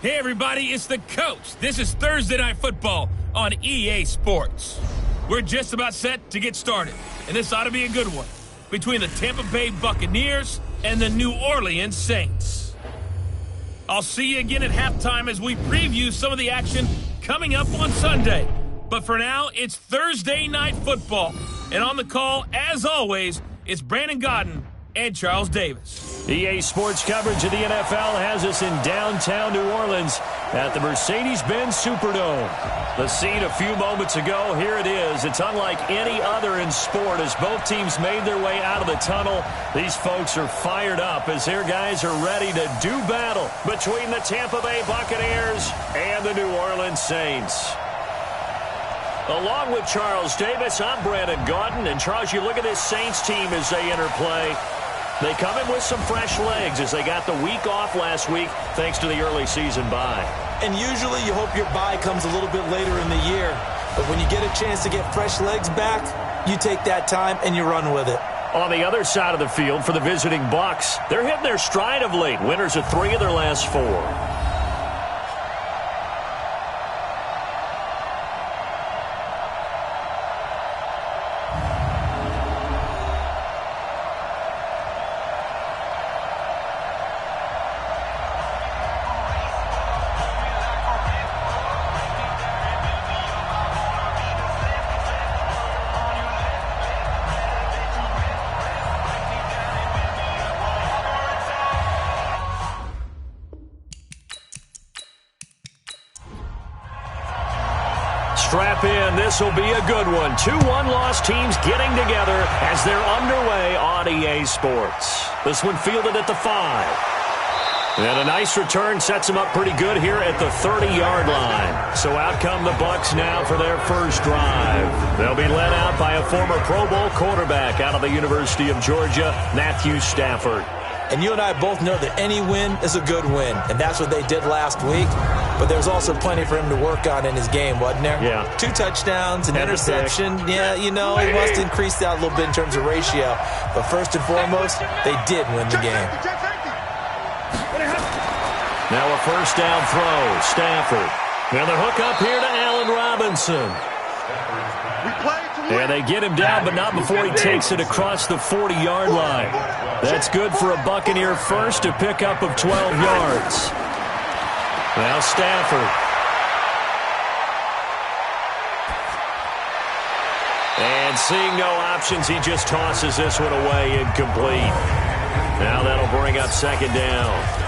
Hey everybody, it's the coach. This is Thursday Night Football on EA Sports. We're just about set to get started, and this ought to be a good one, between the Tampa Bay Buccaneers and the New Orleans Saints. I'll see you again at halftime as we preview some of the action coming up on Sunday. But for now, it's Thursday Night Football, and on the call, as always, it's Brandon Godden and Charles Davis. EA Sports coverage of the NFL has us in downtown New Orleans at the Mercedes-Benz Superdome. The scene a few moments ago, here it is. It's unlike any other in sport as both teams made their way out of the tunnel. These folks are fired up as their guys are ready to do battle between the Tampa Bay Buccaneers and the New Orleans Saints. Along with Charles Davis, I'm Brandon Godden. And Charles, you look at this Saints team as they enter play. They come in with some fresh legs as they got the week off last week thanks to the early season bye. And usually you hope your bye comes a little bit later in the year. But when you get a chance to get fresh legs back, you take that time and you run with it. On the other side of the field for the visiting Bucs, they're hitting their stride of late. Winners of 3 of their last 4. Strap in. This will be a good one. 2 one-loss teams getting together as they're underway on EA Sports. This one fielded at the 5. And a nice return sets them up pretty good here at the 30-yard line. So out come the Bucs now for their first drive. They'll be led out by a former Pro Bowl quarterback out of the University of Georgia, Matthew Stafford. And you and I both know that any win is a good win, and that's what they did last week. But there's also plenty for him to work on in his game, wasn't there? Yeah. 2 touchdowns, an interception. Yeah, you know, he must increase that a little bit in terms of ratio. But first and foremost, they did win the game. Now a first down throw, Stafford. And the hook up here to Allen Robinson. And they get him down, but not before he takes it across the 40-yard line. That's good for a Buccaneer first, a pickup of 12 yards. Now Stafford. And seeing no options, he just tosses this one away incomplete. Now that'll bring up second down.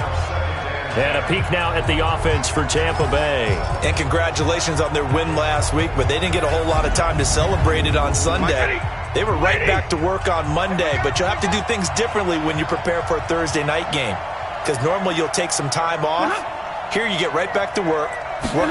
And a peek now at the offense for Tampa Bay. And congratulations on their win last week, but they didn't get a whole lot of time to celebrate it on Sunday. They were right back to work on Monday, but you'll have to do things differently when you prepare for a Thursday night game. Because normally you'll take some time off. Here you get right back to work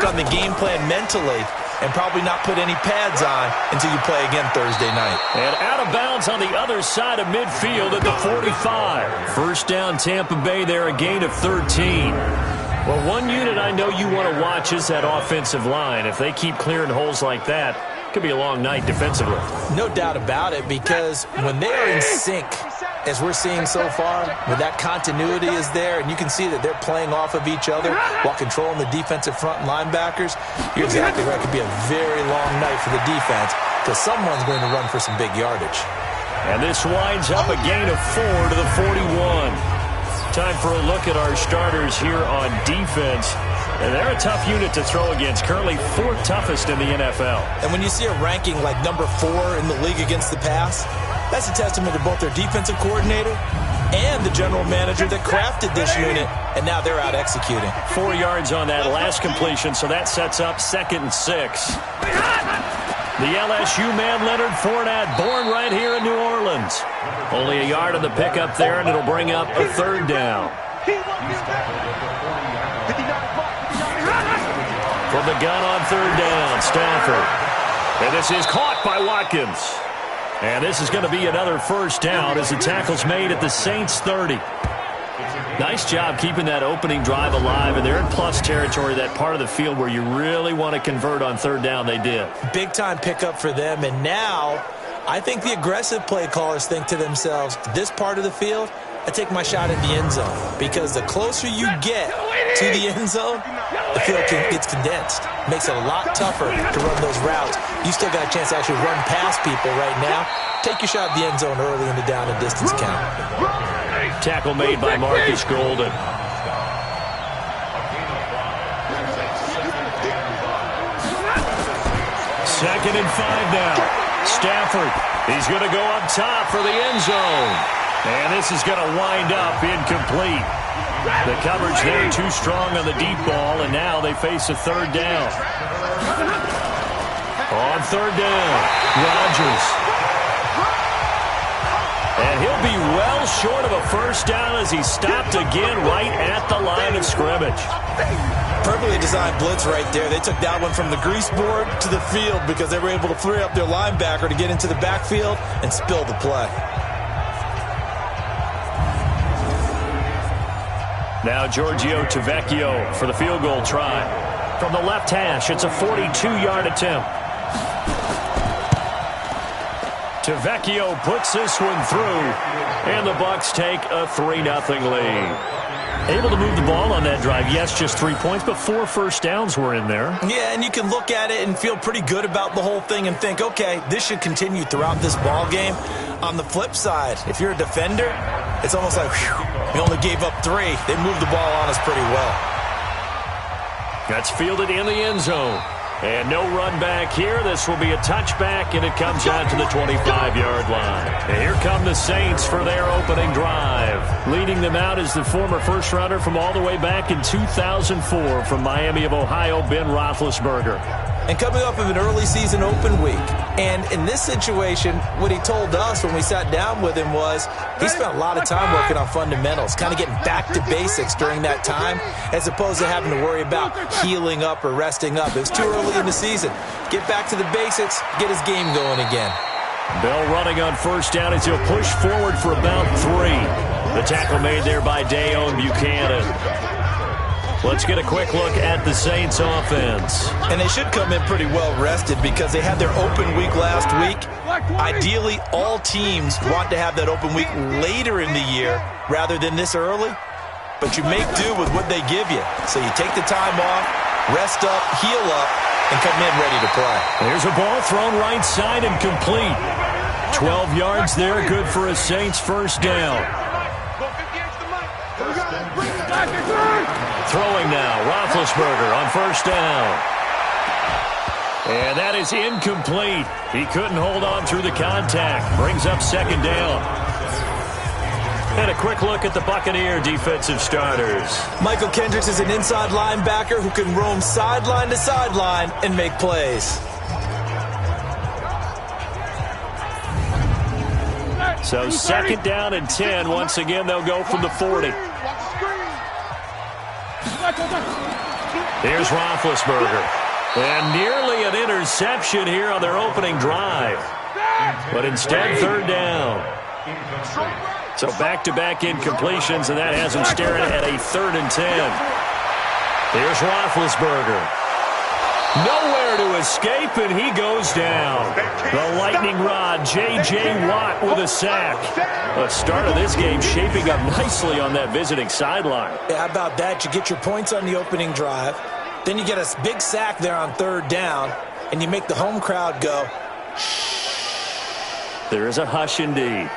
on the game plan mentally, and probably not put any pads on until you play again Thursday night. And out of bounds on the other side of midfield at the 45. First down Tampa Bay there, a gain of 13. Well, one unit I know you want to watch is that offensive line. If they keep clearing holes like that, it could be a long night defensively. No doubt about it, because when they are in sync, as we're seeing so far, when that continuity is there, and you can see that they're playing off of each other while controlling the defensive front linebackers, you're exactly right. It could be a very long night for the defense because someone's going to run for some big yardage. And this winds up a gain of 4 to the 41. Time for a look at our starters here on defense. And they're a tough unit to throw against, currently 4th toughest in the NFL. And when you see a ranking like number 4 in the league against the pass, that's a testament to both their defensive coordinator and the general manager that crafted this unit, and now they're out executing. 4 yards on that last completion, so that sets up 2nd and 6. The LSU man, Leonard Fournette, born right here in New Orleans. Only a yard on the pickup there, and it'll bring up a 3rd down. From the gun on 3rd down, Stafford. And this is caught by Watkins. And this is going to be another first down as the tackle's made at the Saints 30. Nice job keeping that opening drive alive, and they're in plus territory, that part of the field where you really want to convert on 3rd down. They did. Big-time pickup for them, and now I think the aggressive play callers think to themselves, this part of the field, I take my shot at the end zone because the closer you get to the end zone, the field gets condensed. Makes it a lot tougher to run those routes. You still got a chance to actually run past people right now. Take your shot at the end zone early in the down and distance count. Tackle made by Marcus Golden. Second and 5 now. Stafford, he's going to go up top for the end zone. And this is going to wind up incomplete. The coverage there too strong on the deep ball, and now they face a third down. On third down, Rodgers. And he'll be well short of a first down as he stopped again right at the line of scrimmage. Perfectly designed blitz right there. They took that one from the grease board to the field because they were able to free up their linebacker to get into the backfield and spill the play. Now Giorgio Tavecchio for the field goal try. From the left hash, it's a 42-yard attempt. Tavecchio puts this one through, and the Bucs take a 3-0 lead. Able to move the ball on that drive. Yes, just 3 points, but 4 first downs were in there. Yeah, and you can look at it and feel pretty good about the whole thing and think, okay, this should continue throughout this ball game. On the flip side, if you're a defender, it's almost like, whew, we only gave up 3. They moved the ball on us pretty well. That's fielded in the end zone. And no run back here. This will be a touchback, and it comes out to the 25-yard line. And here come the Saints for their opening drive. Leading them out is the former first-rounder from all the way back in 2004 from Miami of Ohio, Ben Roethlisberger. And coming up of an early season open week. And in this situation, what he told us when we sat down with him was he spent a lot of time working on fundamentals, kind of getting back to basics during that time, as opposed to having to worry about healing up or resting up. It was too early in the season. Get back to the basics, get his game going again. Bell running on first down as he'll push forward for about 3. The tackle made there by Dayon Buchanan. Let's get a quick look at the Saints offense. And they should come in pretty well rested because they had their open week last week. Ideally, all teams want to have that open week later in the year rather than this early. But you make do with what they give you. So you take the time off, rest up, heal up, and come in ready to play. There's a ball thrown right side and complete. 12 yards there, good for a Saints first down. Throwing now, Roethlisberger on first down. And that is incomplete. He couldn't hold on through the contact. Brings up second down. And a quick look at the Buccaneer defensive starters. Michael Kendricks is an inside linebacker who can roam sideline to sideline and make plays. So second down and 10. Once again, they'll go from the 40. Here's Roethlisberger. And nearly an interception here on their opening drive. But instead, third down. So back-to-back incompletions, and that has him staring at a 3rd and 10. Here's Roethlisberger. Nowhere to escape, and he goes down. The lightning rod, J.J. Watt with a sack. The start of this game shaping up nicely on that visiting sideline. Yeah, how about that? You get your points on the opening drive. Then you get a big sack there on third down, and you make the home crowd go, shh. There is a hush indeed.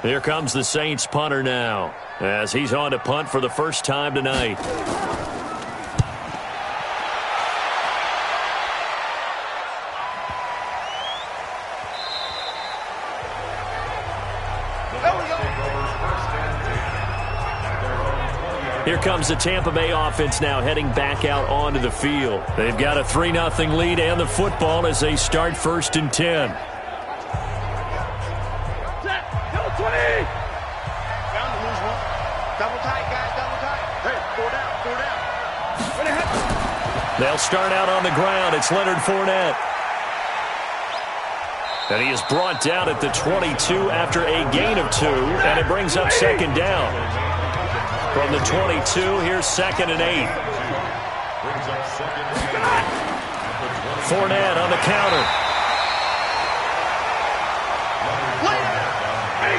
Here comes the Saints punter now, as he's on to punt for the first time tonight. Here comes the Tampa Bay offense now heading back out onto the field. They've got a 3-0 lead and the football as they start 1st and 10. They'll start out on the ground. It's Leonard Fournette. And he is brought down at the 22 after a gain of 2, and it brings up second down. From the 22, here's 2nd and 8. Fournette on the counter.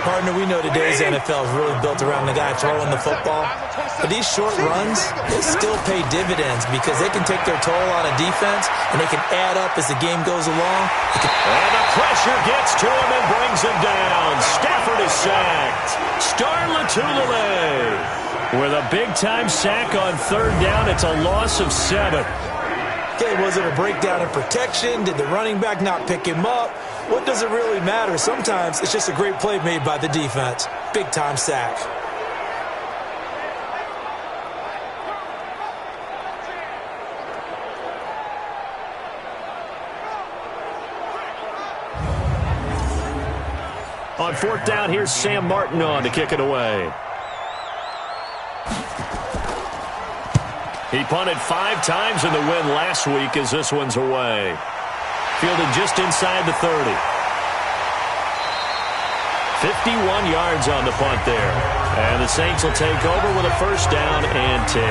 Partner, we know today's NFL is really built around the guy throwing the football. But these short runs, they still pay dividends because they can take their toll on a defense, and they can add up as the game goes along. And the pressure gets to him and brings him down. Stafford is sacked. Star Latulippe with a big-time sack on third down. It's a loss of 7. Okay, was it a breakdown in protection? Did the running back not pick him up? What does it really matter? Sometimes it's just a great play made by the defense. Big-time sack. On fourth down, here's Sam Martin on to kick it away. He punted 5 times in the win last week as this one's away. Fielded just inside the 30. 51 yards on the punt there. And the Saints will take over with a first down and 10.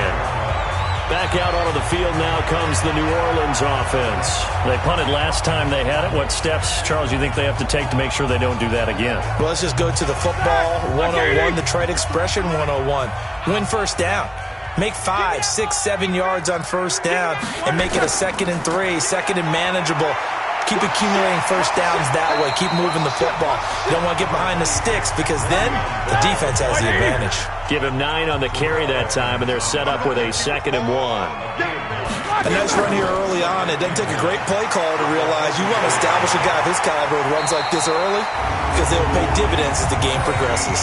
Back out onto the field now comes the New Orleans offense. They punted last time they had it. What steps, Charles, you think they have to take to make sure they don't do that again? Well, let's just go to the football 101, the trade expression 101. Win first down. Make 5, 6, 7 yards on first down and make it a 2nd and 3, 2nd and manageable. Keep accumulating first downs that way. Keep moving the football. You don't want to get behind the sticks because then the defense has the advantage. Give him 9 on the carry that time, and they're set up with a 2nd and 1. A nice run here early on. It doesn't take a great play caller to realize you want to establish a guy of his caliber who runs like this early because they will pay dividends as the game progresses.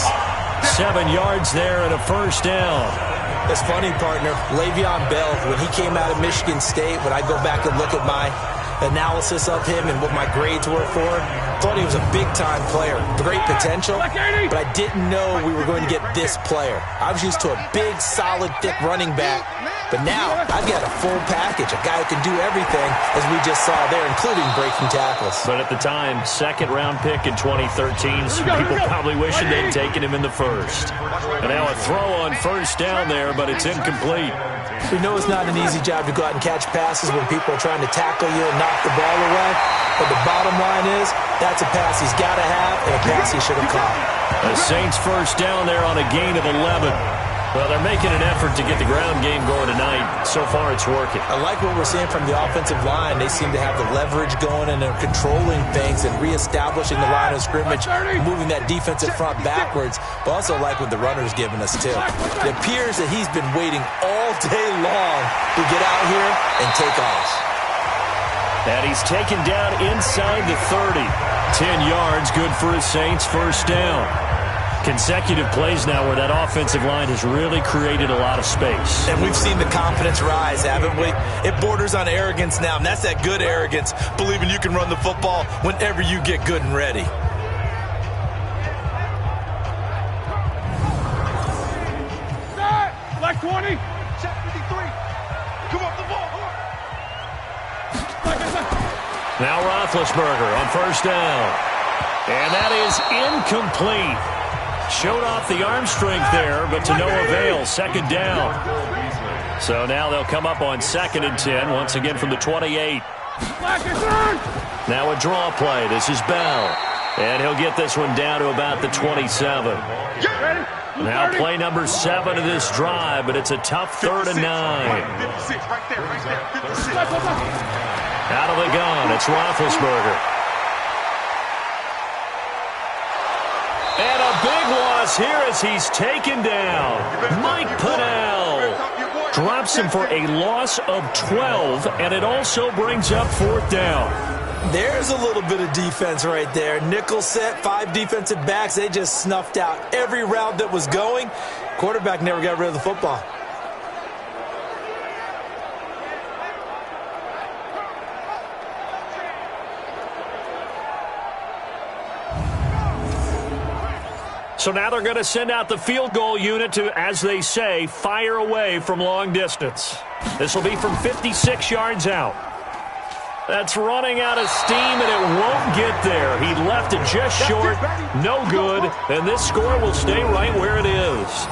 7 yards there and a first down. It's funny, partner. Le'Veon Bell, when he came out of Michigan State, when I go back and look at my analysis of him and what my grades were for him, thought he was a big-time player. Great potential, but I didn't know we were going to get this player. I was used to a big, solid, thick running back, but now I've got a full package, a guy who can do everything, as we just saw there, including breaking tackles. But at the time, 2nd-round pick in 2013, some people probably wishing they'd taken him in the first. And now a throw on first down there, but it's incomplete. We know it's not an easy job to go out and catch passes when people are trying to tackle you and knock the ball away. But the bottom line is, that's a pass he's got to have and a pass he should have caught. The Saints first down there on a gain of 11. Well, they're making an effort to get the ground game going tonight. So far, it's working. I like what we're seeing from the offensive line. They seem to have the leverage going and they're controlling things and reestablishing the line of scrimmage, moving that defensive front backwards. But also like what the runner's giving us, too. It appears that he's been waiting all day long to get out here and take off. And he's taken down inside the 30. 10 yards, good for his Saints first down. Consecutive plays now where that offensive line has really created a lot of space. And we've seen the confidence rise, haven't we? It borders on arrogance now, and that's that good arrogance, believing you can run the football whenever you get good and ready. Black 20. Check 53. Come up the ball. Now Roethlisberger on first down. And that is incomplete. Showed off the arm strength there, but to no avail. 2nd down. So now they'll come up on 2nd and 10, once again from the 28. Now a draw play. This is Bell. And he'll get this one down to about the 27. Now play number 7 of this drive, but it's a tough 3rd and 9. Out of the gun, it's Roethlisberger. And a big loss here as he's taken down. Mike Pennell drops him for a loss of 12, and it also brings up 4th down. There's a little bit of defense right there. Nickel set, 5 defensive backs. They just snuffed out every route that was going. Quarterback never got rid of the football. So now they're going to send out the field goal unit to, as they say, fire away from long distance. This will be from 56 yards out. That's running out of steam, and it won't get there. He left it just short, no good, and this score will stay right where it is.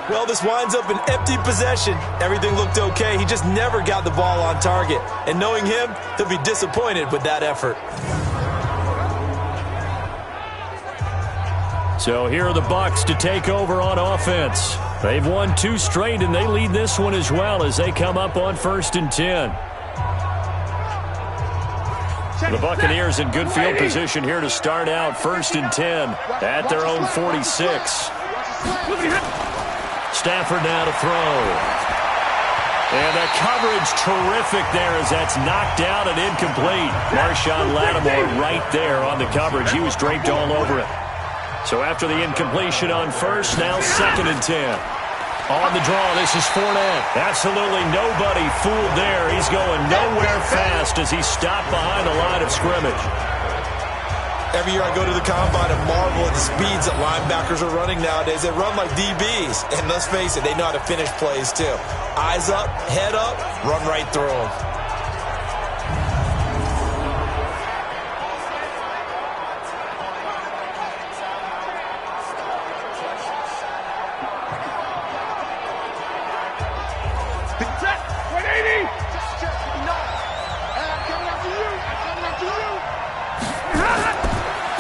Well, this winds up an empty possession. Everything looked okay. He just never got the ball on target. And knowing him, he'll be disappointed with that effort. So here are the Bucs to take over on offense. They've won 2 straight, and they lead this one as well as they come up on 1st and 10. The Buccaneers in good field position here to start out 1st and 10 at their own 46. Stafford now to throw. And the coverage terrific there as that's knocked down and incomplete. Marshawn Lattimore right there on the coverage. He was draped all over it. So after the incompletion on 1st, now 2nd and 10. On the draw, this is Fournette. Absolutely nobody fooled there. He's going nowhere fast as he's stopped behind the line of scrimmage. Every year I go to the combine and marvel at the speeds that linebackers are running nowadays. They run like DBs. And let's face it, they know how to finish plays too. Eyes up, head up, run right through them.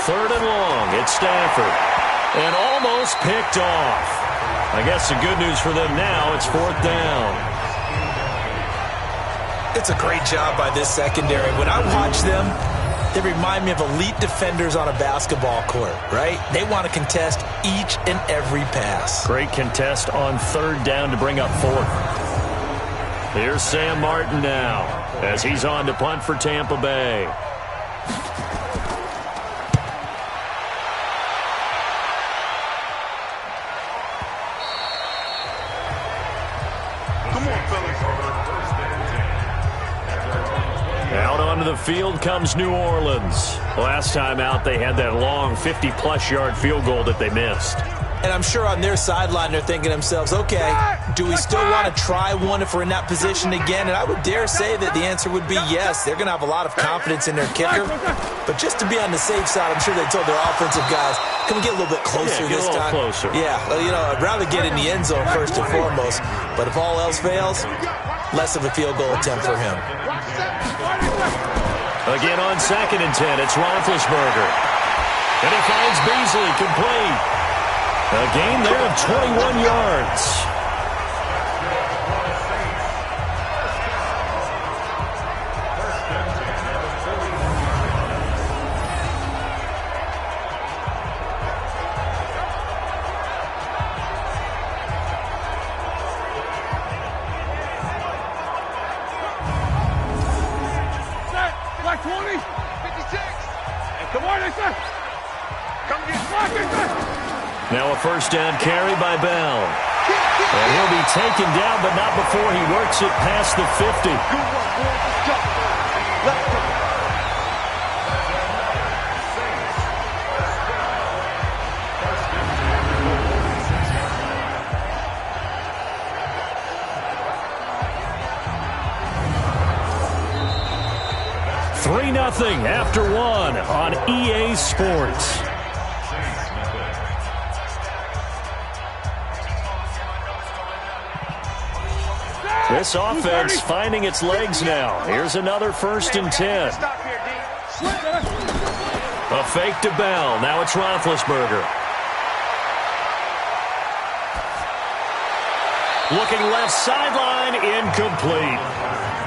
Third and long, it's Stafford. And almost picked off. I guess the good news for them now, it's 4th down. It's a great job by this secondary. When I watch them, they remind me of elite defenders on a basketball court, right? They want to contest each and every pass. Great contest on 3rd down to bring up 4th. Here's Sam Martin now as he's on to punt for Tampa Bay. Out onto the field comes New Orleans. Last time out, they had that long 50-plus yard field goal that they missed. And I'm sure on their sideline they're thinking to themselves, okay, do we still want to try one if we're in that position again? And I would dare say that the answer would be yes. They're going to have a lot of confidence in their kicker. But just to be on the safe side, I'm sure they told their offensive guys, can we get a little bit closer this time? Closer. Yeah, well, you know, I'd rather get in the end zone first and foremost. But if all else fails, less of a field goal attempt for him. Again on 2nd and 10, it's Roethlisberger. And he finds Beasley complete. A gain there of 21 yards. Black 20, 56. Come on, Lisa. Come get Black, Lisa. Now a 1st down carry by Bell. And he'll be taken down, but not before he works it past the 50. Let's go. Nothing after 1 on EA Sports. This offense finding its legs now. Here's another 1st and 10. A fake to Bell. Now it's Roethlisberger. Looking left sideline, incomplete.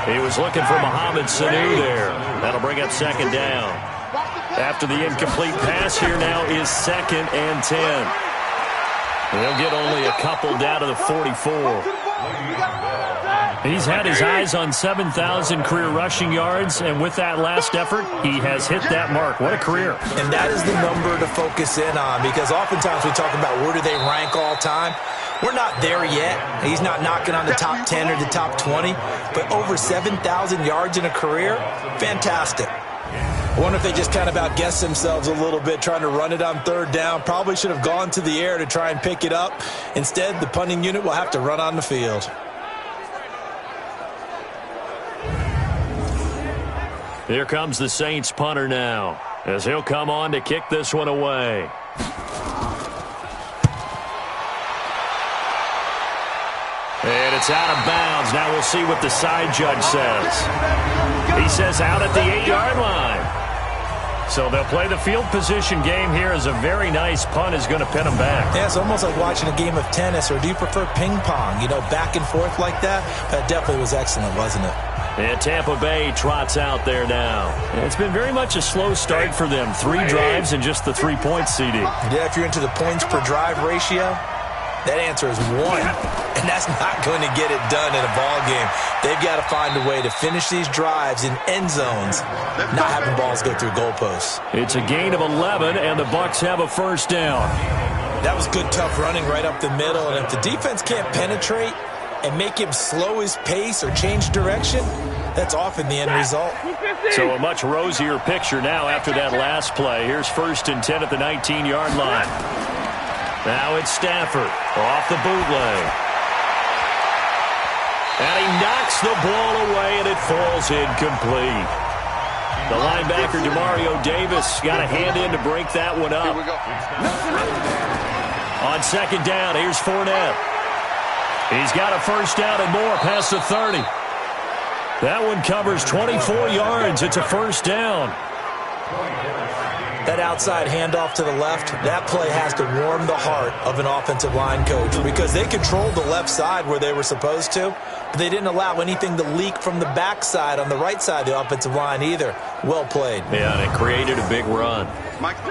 He was looking for Mohamed Sanu there. That'll bring up 2nd down. After the incomplete pass, here now is 2nd and 10. They'll get only a couple down to the 44. He's had his eyes on 7,000 career rushing yards, and with that last effort, he has hit that mark. What a career. And that is the number to focus in on, because oftentimes we talk about where do they rank all time. We're not there yet. He's not knocking on the top 10 or the top 20, but over 7,000 yards in a career, fantastic. I wonder if they just kind of outguessed themselves a little bit trying to run it on 3rd down. Probably should have gone to the air to try and pick it up. Instead, the punting unit will have to run on the field. Here comes the Saints punter now, as he'll come on to kick this one away. And it's out of bounds. Now we'll see what the side judge says. He says out at the 8-yard line. So they'll play the field position game here as a very nice punt is going to pin them back. Yeah, it's almost like watching a game of tennis, or do you prefer ping pong? You know, back and forth like that? That definitely was excellent, wasn't it? And Tampa Bay trots out there now. And it's been very much a slow start for them. 3 drives and just the 3 points, CD. Yeah, if you're into the points per drive ratio, that answer is 1. And that's not going to get it done in a ball game. They've got to find a way to finish these drives in end zones, not having balls go through goalposts. It's a gain of 11, and the Bucs have a first down. That was good, tough running right up the middle. And if the defense can't penetrate and make him slow his pace or change direction, that's often the end result. So a much rosier picture now after that last play. Here's 1st and 10 at the 19-yard line. Now it's Stafford off the bootleg. And he knocks the ball away, and it falls incomplete. The linebacker, Demario Davis, got a hand in to break that one up. On 2nd down, here's Fournette. He's got a first down and more past the 30. That one covers 24 yards. It's a first down. That outside handoff to the left, that play has to warm the heart of an offensive line coach, because they controlled the left side where they were supposed to, but they didn't allow anything to leak from the backside on the right side of the offensive line either. Well played. Yeah, and it created a big run.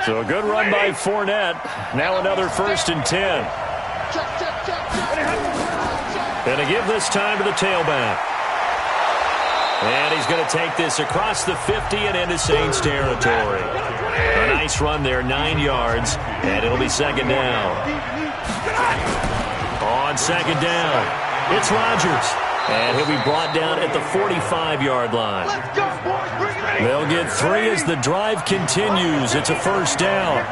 So a good run by Fournette. Now another 1st and 10. And to give this time to the tailback. And he's going to take this across the 50 and into Saints territory. A nice run there, 9 yards, and it'll be 2nd down. On 2nd down, it's Rodgers. And he'll be brought down at the 45-yard line. They'll get 3 as the drive continues. It's a first down.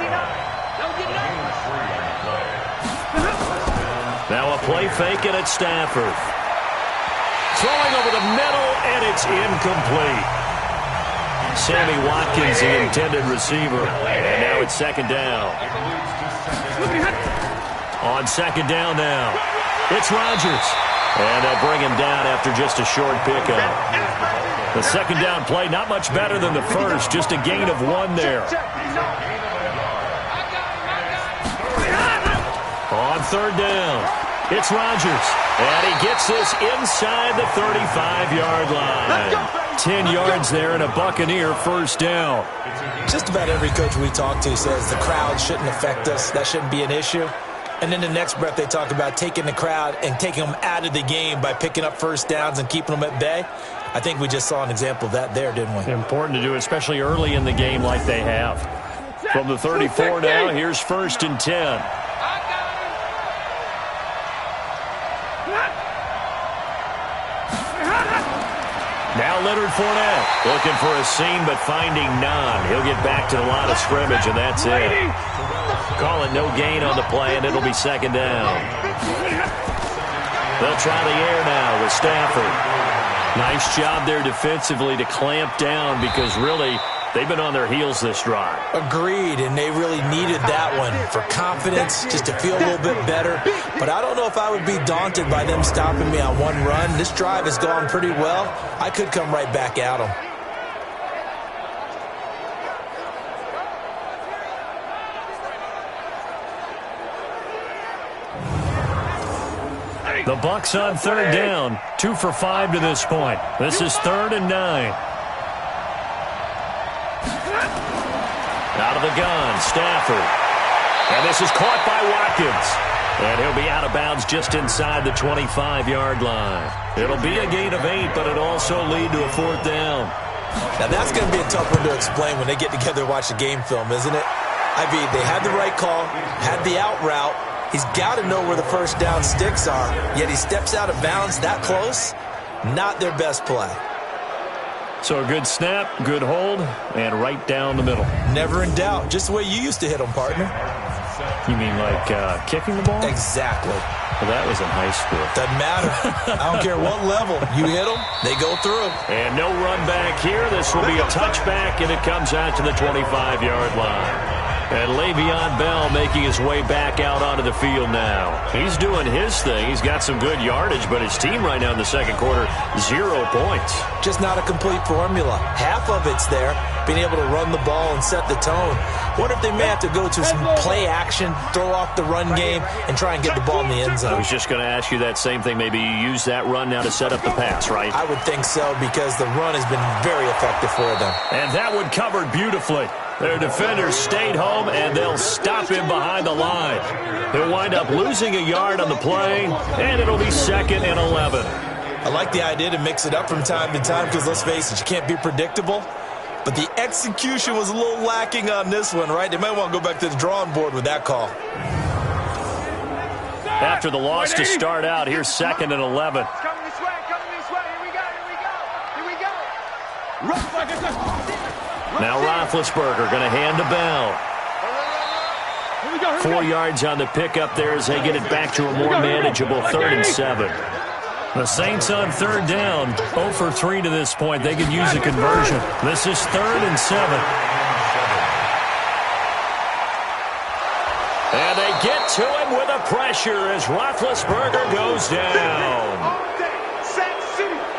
Now a play fake, and it's Stafford. Throwing over the middle, and it's incomplete. Sammy Watkins, the intended receiver. And now it's 2nd down. On 2nd down now, it's Rodgers. And they'll bring him down after just a short pickup. The 2nd down play, not much better than the first, just a gain of 1 there. On 3rd down, it's Rodgers. And he gets this inside the 35-yard line. 10 yards there and a Buccaneer first down. Just about every coach we talk to says the crowd shouldn't affect us. That shouldn't be an issue. And then the next breath they talk about taking the crowd and taking them out of the game by picking up first downs and keeping them at bay. I think we just saw an example of that there, didn't we? Important to do, especially early in the game like they have. From the 34 now, here's 1st and 10. Now Leonard Fournette looking for a seam but finding none. He'll get back to the line of scrimmage, and that's it. Call it no gain on the play, and it'll be 2nd down. They'll try the air now with Stafford. Nice job there defensively to clamp down, because really they've been on their heels this drive. Agreed, and they really needed that one for confidence, just to feel a little bit better. But I don't know if I would be daunted by them stopping me on one run. This drive has gone pretty well. I could come right back at them. The Bucs on 3rd down, 2 for 5 to this point. This is 3rd and 9. Out of the gun, Stafford. And this is caught by Watkins. And he'll be out of bounds just inside the 25-yard line. It'll be a gain of 8, but it'll also lead to a 4th down. Now that's going to be a tough one to explain when they get together and watch the game film, isn't it? I mean, they had the right call, had the out route. He's got to know where the first down sticks are, yet he steps out of bounds that close. Not their best play. So a good snap, good hold, and right down the middle. Never in doubt. Just the way you used to hit them, partner. You mean like kicking the ball? Exactly. Well, that was in high school. Doesn't matter. I don't care what level. You hit them, they go through. And no run back here. This will be a touchback, and it comes out to the 25-yard line. And Le'Veon Bell making his way back out onto the field now. He's doing his thing. He's got some good yardage, but his team right now in the second quarter, 0 points. Just not a complete formula. Half of it's there, being able to run the ball and set the tone. Wonder if they may have to go to some play action, throw off the run game, and try and get the ball in the end zone. I was just going to ask you that same thing. Maybe you use that run now to set up the pass, right? I would think so, because the run has been very effective for them. And that one covered beautifully. Their defenders stayed home, and they'll stop him behind the line. He'll wind up losing a yard on the play, and it'll be 2nd and 11. I like the idea to mix it up from time to time because, let's face it, you can't be predictable. But the execution was a little lacking on this one, right? They might want to go back to the drawing board with that call. After the loss to start out, here's 2nd and 11. Coming this way, here we go. Now Roethlisberger going to hand to Bell. 4 yards on the pickup there as they get it back to a more manageable 3rd and 7. The Saints on 3rd down, 0 for 3 to this point. They could use a conversion. This is 3rd and 7. And they get to him with a pressure as Roethlisberger goes down.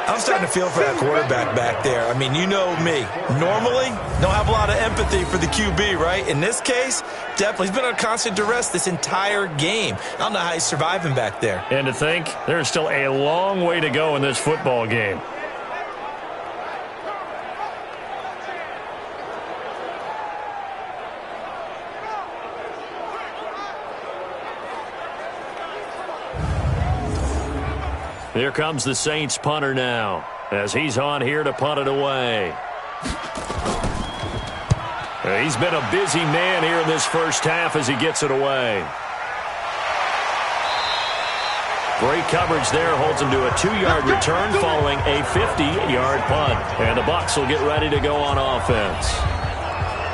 I'm starting to feel for that quarterback back there. I mean, you know me. Normally, don't have a lot of empathy for the QB, right? In this case, definitely. He's been under constant duress this entire game. I don't know how he's surviving back there. And to think, there's still a long way to go in this football game. Here comes the Saints punter now, as he's on here to punt it away. He's been a busy man here in this first half as he gets it away. Great coverage there, holds him to a 2-yard return following a 50-yard punt. And the Bucs will get ready to go on offense.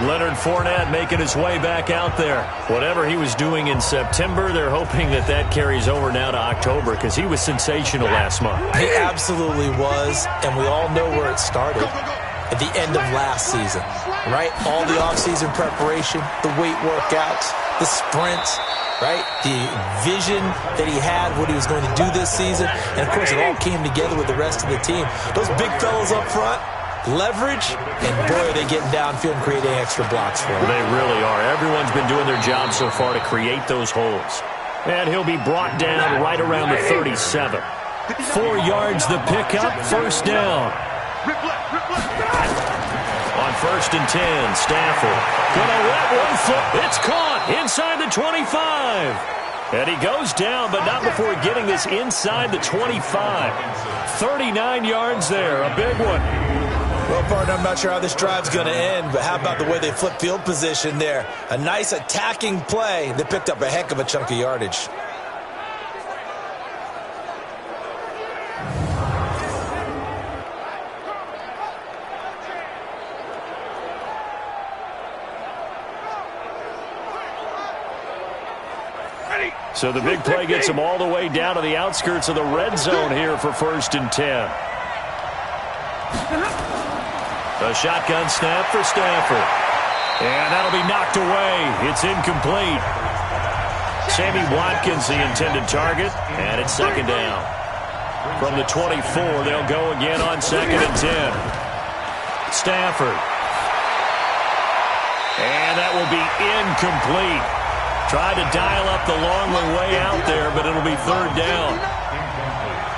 Leonard Fournette making his way back out there. Whatever he was doing in September, they're hoping that that carries over now to October because he was sensational last month. He absolutely was, and we all know where it started. At the end of last season, right? All the offseason preparation, the weight workouts, the sprints, right? The vision that he had, what he was going to do this season. And, of course, it all came together with the rest of the team. Those big fellas up front, leverage, and boy, are they getting downfield and creating extra blocks for him. They really are. Everyone's been doing their job so far to create those holes. And he'll be brought down right around the 37. 4 yards the pickup, 1st down. On 1st and 10, Stafford gonna let one flip. It's caught inside the 25. And he goes down, but not before getting this inside the 25. 39 yards there, a big one. Well, partner, I'm not sure how this drive's going to end, but how about the way they flip field position there? A nice attacking play that picked up a heck of a chunk of yardage. So the big play gets them all the way down to the outskirts of the red zone here for 1st and 10. A shotgun snap for Stafford. And that'll be knocked away. It's incomplete. Sammy Watkins, the intended target, and it's 2nd down. From the 24, they'll go again on 2nd and 10. Stafford. And that will be incomplete. Tried to dial up the long way out there, but it'll be 3rd down.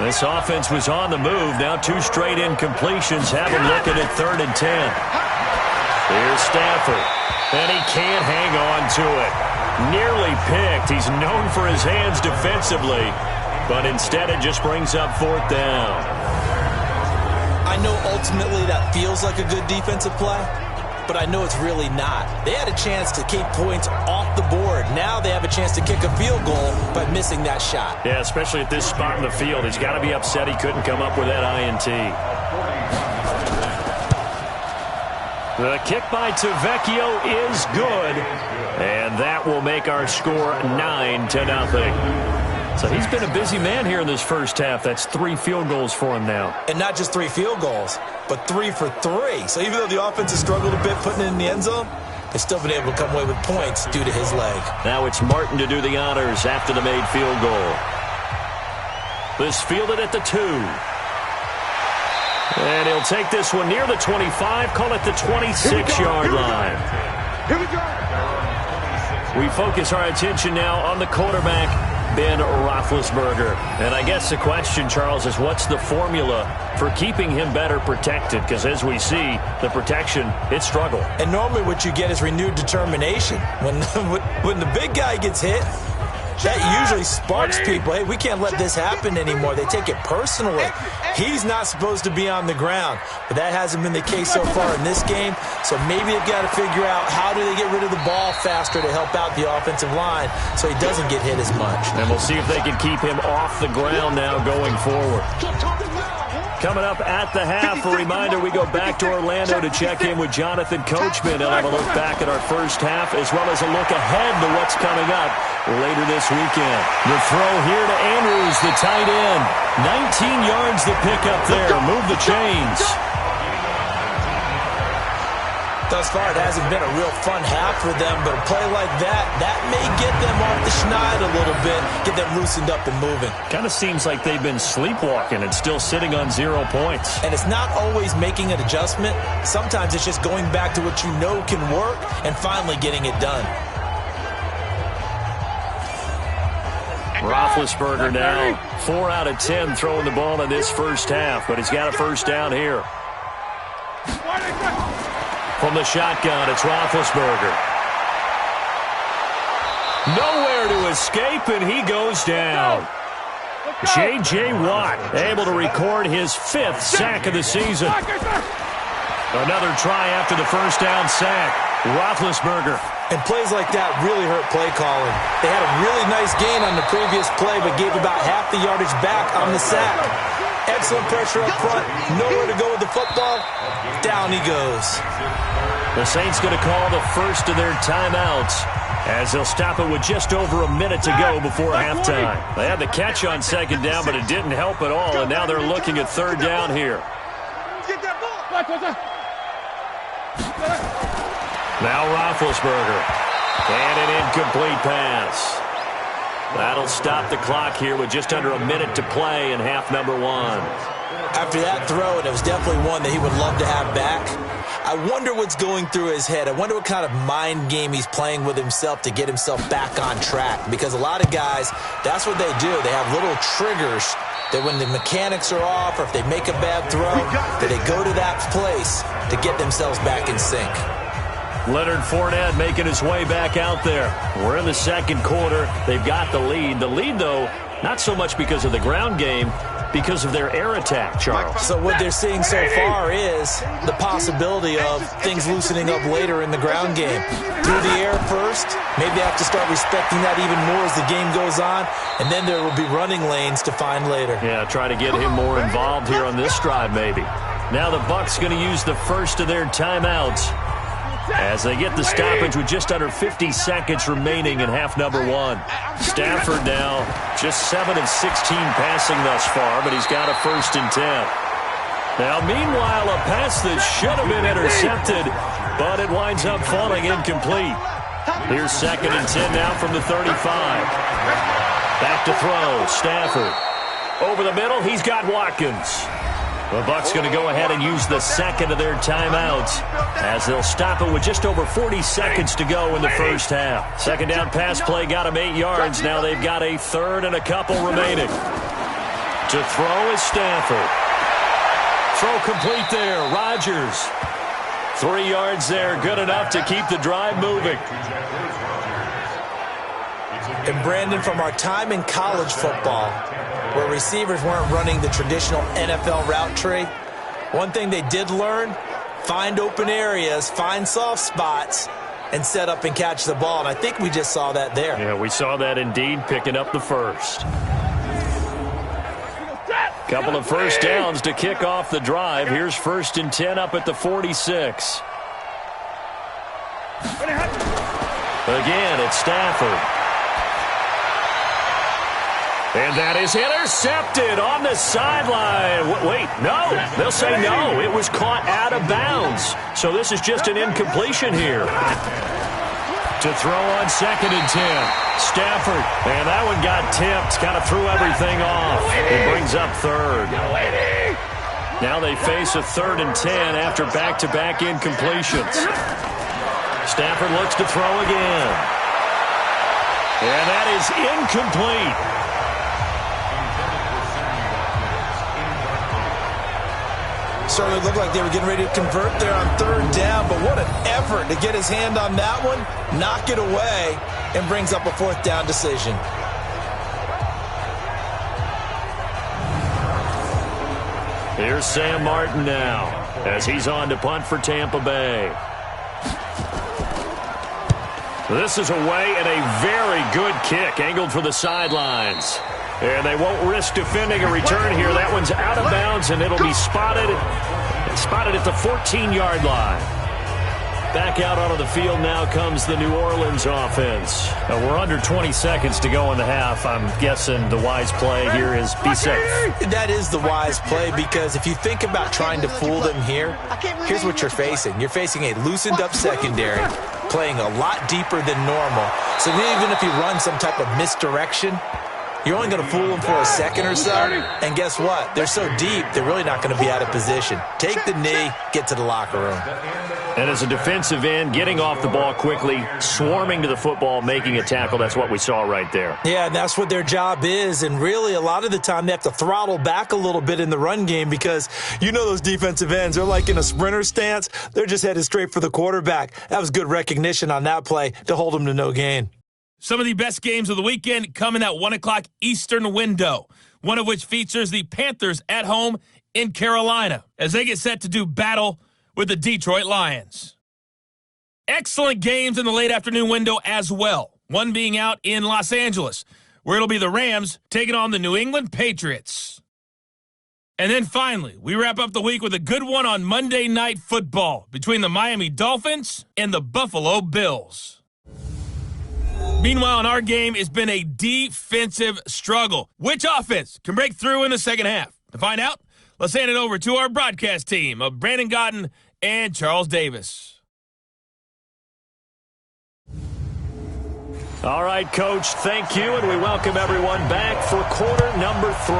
This offense was on the move. Now 2 straight incompletions have him looking at 3rd and 10. Here's Stafford. And he can't hang on to it. Nearly picked. He's known for his hands defensively. But instead it just brings up 4th down. I know ultimately that feels like a good defensive play, but I know it's really not. They had a chance to keep points off the board. Now they have a chance to kick a field goal by missing that shot. Yeah, especially at this spot in the field. He's got to be upset he couldn't come up with that INT. The kick by Tavecchio is good, and that will make our score 9-0. So he's been a busy man here in this first half. That's 3 field goals for him now. And not just 3 field goals, but 3 for 3. So even though the offense has struggled a bit putting it in the end zone, has still been able to come away with points due to his leg. Now it's Martin to do the honors after the made field goal. This fielded at the 2. And he'll take this one near the 25, call it the 26-yard line. Here we go. We focus our attention now on the quarterback, Ben Roethlisberger. And I guess the question, Charles, is what's the formula for keeping him better protected? Because as we see, the protection, it struggled. And normally what you get is renewed determination. When the big guy gets hit, that usually sparks people. Hey, we can't let this happen anymore. They take it personally. He's not supposed to be on the ground, but that hasn't been the case so far in this game. So maybe they've got to figure out how do they get rid of the ball faster to help out the offensive line so he doesn't get hit as much. And we'll see if they can keep him off the ground now going forward. Coming up at the half, a reminder, we go back to Orlando to check in with Jonathan Coachman and have a look back at our first half as well as a look ahead to what's coming up later this weekend. The throw here to Andrews, the tight end. 19 yards to pick up there. Move the chains. Thus far, it hasn't been a real fun half for them, but a play like that may get them off the schneid a little bit, get them loosened up and moving. Kind of seems like they've been sleepwalking and still sitting on 0 points. And it's not always making an adjustment. Sometimes it's just going back to what you know can work and finally getting it done. Roethlisberger now 4 out of 10 throwing the ball in this first half, but he's got a first down here. From the shotgun, it's Roethlisberger. Nowhere to escape, and he goes down. J.J. Watt able to record his 5th sack of the season. Another try after the first down sack. Roethlisberger. And plays like that really hurt play calling. They had a really nice gain on the previous play, but gave about half the yardage back on the sack. Excellent pressure up front. Nowhere to go with the football. Down he goes. The Saints going to call the first of their timeouts as they'll stop it with just over a minute to go before halftime. They had the catch on second down, but it didn't help at all, and now they're looking at third down here. Now Roethlisberger. And an incomplete pass. That'll stop the clock here with just under a minute to play in half number 1. After that throw, and it was definitely one that he would love to have back, I wonder what's going through his head. I wonder what kind of mind game he's playing with himself to get himself back on track. Because a lot of guys, that's what they do. They have little triggers that when the mechanics are off or if they make a bad throw, that they go to that place to get themselves back in sync. Leonard Fournette making his way back out there. We're in the second quarter. They've got the lead. The lead, though, not so much because of the ground game, because of their air attack, Charles. So what they're seeing so far is the possibility of things loosening up later in the ground game. Through the air first, maybe they have to start respecting that even more as the game goes on, and then there will be running lanes to find later. Yeah, try to get him more involved here on this drive maybe. Now the Bucs going to use the first of their timeouts as they get the stoppage with just under 50 seconds remaining in half number 1. Stafford now just 7 of 16 passing thus far, but he's got a 1st and 10. Now, meanwhile, a pass that should have been intercepted, but it winds up falling incomplete. Here's 2nd and 10 now from the 35. Back to throw, Stafford. Over the middle, he's got Watkins. The Bucs going to go ahead and use the second of their timeouts as they'll stop it with just over 40 seconds to go in the first half. Second down pass play got them 8 yards. Now they've got a 3rd and a couple remaining. To throw is Stafford. Throw complete there. Rodgers. 3 yards there. Good enough to keep the drive moving. And Brandon, from our time in college football, where receivers weren't running the traditional NFL route tree, one thing they did learn, find open areas, find soft spots, and set up and catch the ball. And I think we just saw that there. Yeah, we saw that indeed, picking up the first. Couple of first downs to kick off the drive. Here's 1st and 10 up at the 46. Again, it's Stafford. And that is intercepted on the sideline. Wait, no. They'll say no. It was caught out of bounds. So this is just an incompletion here. To throw on 2nd and 10. Stafford. And that one got tipped. Kind of threw everything off. It brings up 3rd. Now they face a 3rd and 10 after back-to-back incompletions. Stafford looks to throw again. And that is incomplete. Certainly looked like they were getting ready to convert there on 3rd down, but what an effort to get his hand on that one, knock it away, and brings up a 4th down decision. Here's Sam Martin now as he's on to punt for Tampa Bay. This is away and a very good kick angled for the sidelines. And they won't risk defending a return here. That one's out of bounds, and it'll be spotted at the 14-yard line. Back out onto the field now comes the New Orleans offense. We're under 20 seconds to go in the half. I'm guessing the wise play here is be safe. That is the wise play, because if you think about trying to fool them here, here's what you're facing. You're facing a loosened-up secondary, playing a lot deeper than normal. So even if you run some type of misdirection, you're only going to fool them for a second or so, and guess what? They're so deep, they're really not going to be out of position. Take the knee, get to the locker room. And as a defensive end, getting off the ball quickly, swarming to the football, making a tackle, that's what we saw right there. Yeah, and that's what their job is, and really a lot of the time they have to throttle back a little bit in the run game, because you know those defensive ends, they're like in a sprinter stance. They're just headed straight for the quarterback. That was good recognition on that play to hold them to no gain. Some of the best games of the weekend come in that 1 o'clock Eastern window, one of which features the Panthers at home in Carolina as they get set to do battle with the Detroit Lions. Excellent games in the late afternoon window as well, one being out in Los Angeles, where it'll be the Rams taking on the New England Patriots. And then finally, we wrap up the week with a good one on Monday Night Football between the Miami Dolphins and the Buffalo Bills. Meanwhile, in our game, it's been a defensive struggle. Which offense can break through in the second half? To find out, let's hand it over to our broadcast team of Brandon Gotten and Charles Davis. All right, Coach, thank you, and we welcome everyone back for quarter number 3.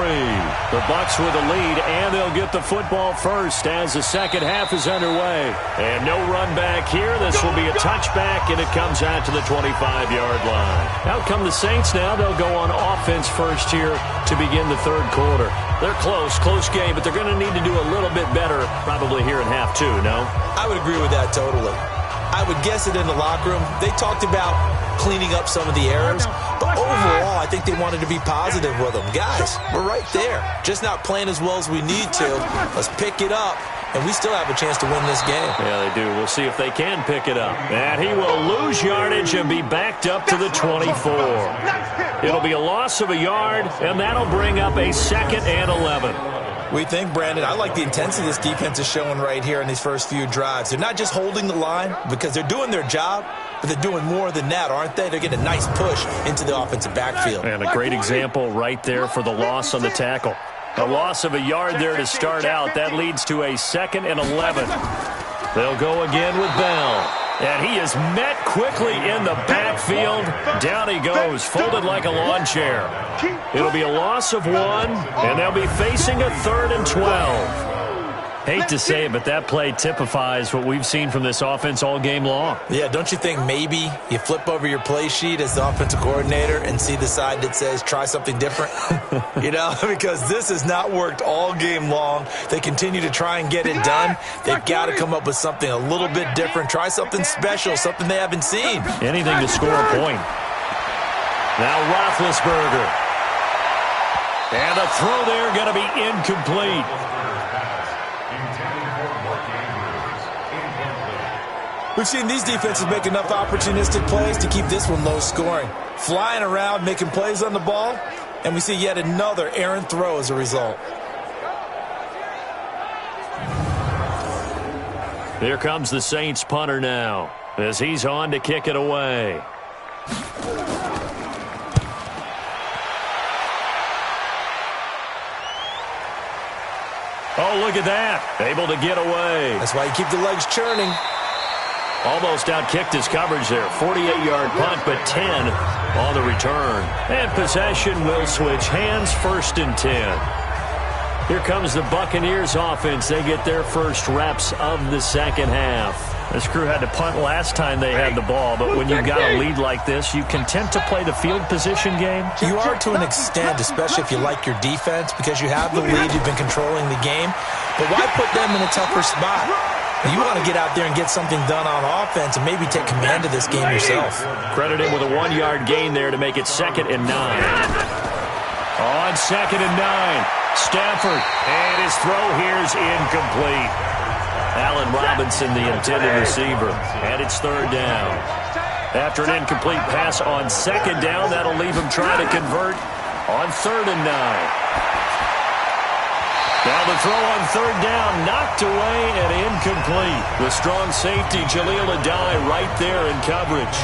The Bucs with the lead, and they'll get the football first as the second half is underway. And no run back here. This will be a touchback, and it comes out to the 25-yard line. Out come the Saints now. They'll go on offense first here to begin the third quarter. They're close game, but they're going to need to do a little bit better probably here in half 2, no? I would agree with that totally. I would guess it in the locker room. They talked about cleaning up some of the errors, but overall, I think they wanted to be positive with them. Guys, we're right there. Just not playing as well as we need to. Let's pick it up, and we still have a chance to win this game. Yeah, they do. We'll see if they can pick it up. And he will lose yardage and be backed up to the 24. It'll be a loss of a yard, and that'll bring up a 2nd and 11. We think, Brandon, I like the intensity this defense is showing right here in these first few drives. They're not just holding the line because they're doing their job, but they're doing more than that, aren't they? They're getting a nice push into the offensive backfield. And a great example right there for the loss on the tackle. A loss of a yard there to start out. That leads to a 2nd and 11. They'll go again with Bell. And he is met quickly in the backfield. Down he goes, folded like a lawn chair. It'll be a loss of 1, and they'll be facing a 3rd and 12. Hate to say it, but that play typifies what we've seen from this offense all game long. Yeah, don't you think maybe you flip over your play sheet as the offensive coordinator and see the side that says try something different? You know, because this has not worked all game long. They continue to try and get it done. They've got to come up with something a little bit different. Try something special, something they haven't seen. Anything to score a point. Now Roethlisberger. And a throw there going to be incomplete. We've seen these defenses make enough opportunistic plays to keep this one low scoring. Flying around, making plays on the ball, and we see yet another errant throw as a result. Here comes the Saints punter now as he's on to kick it away. Oh, look at that. Able to get away. That's why you keep the legs churning. Almost outkicked his coverage there. 48-yard punt, but 10 on the return. And possession will switch hands, 1st and 10. Here comes the Buccaneers offense. They get their first reps of the second half. This crew had to punt last time they had the ball, but when you've got a lead like this, you content to play the field position game? You are to an extent, especially if you like your defense, because you have the lead, you've been controlling the game. But why put them in a tougher spot? You want to get out there and get something done on offense and maybe take command of this game yourself. Credit him with a 1-yard gain there to make it 2nd and 9. On 2nd and 9, Stafford, and his throw here's incomplete. Allen Robinson, the intended receiver, and it's 3rd down. After an incomplete pass on 2nd down, that'll leave him trying to convert on 3rd and 9. Now the throw on 3rd down, knocked away and incomplete. The strong safety, Jaleel Adai, right there in coverage.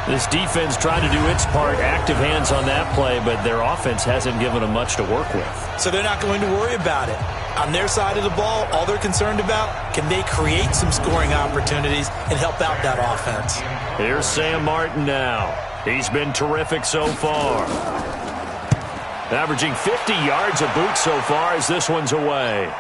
This defense tried to do its part, active hands on that play, but their offense hasn't given them much to work with. So they're not going to worry about it. On their side of the ball, all they're concerned about, can they create some scoring opportunities and help out that offense? Here's Sam Martin now. He's been terrific so far. Averaging 50 yards a boot so far as this one's away.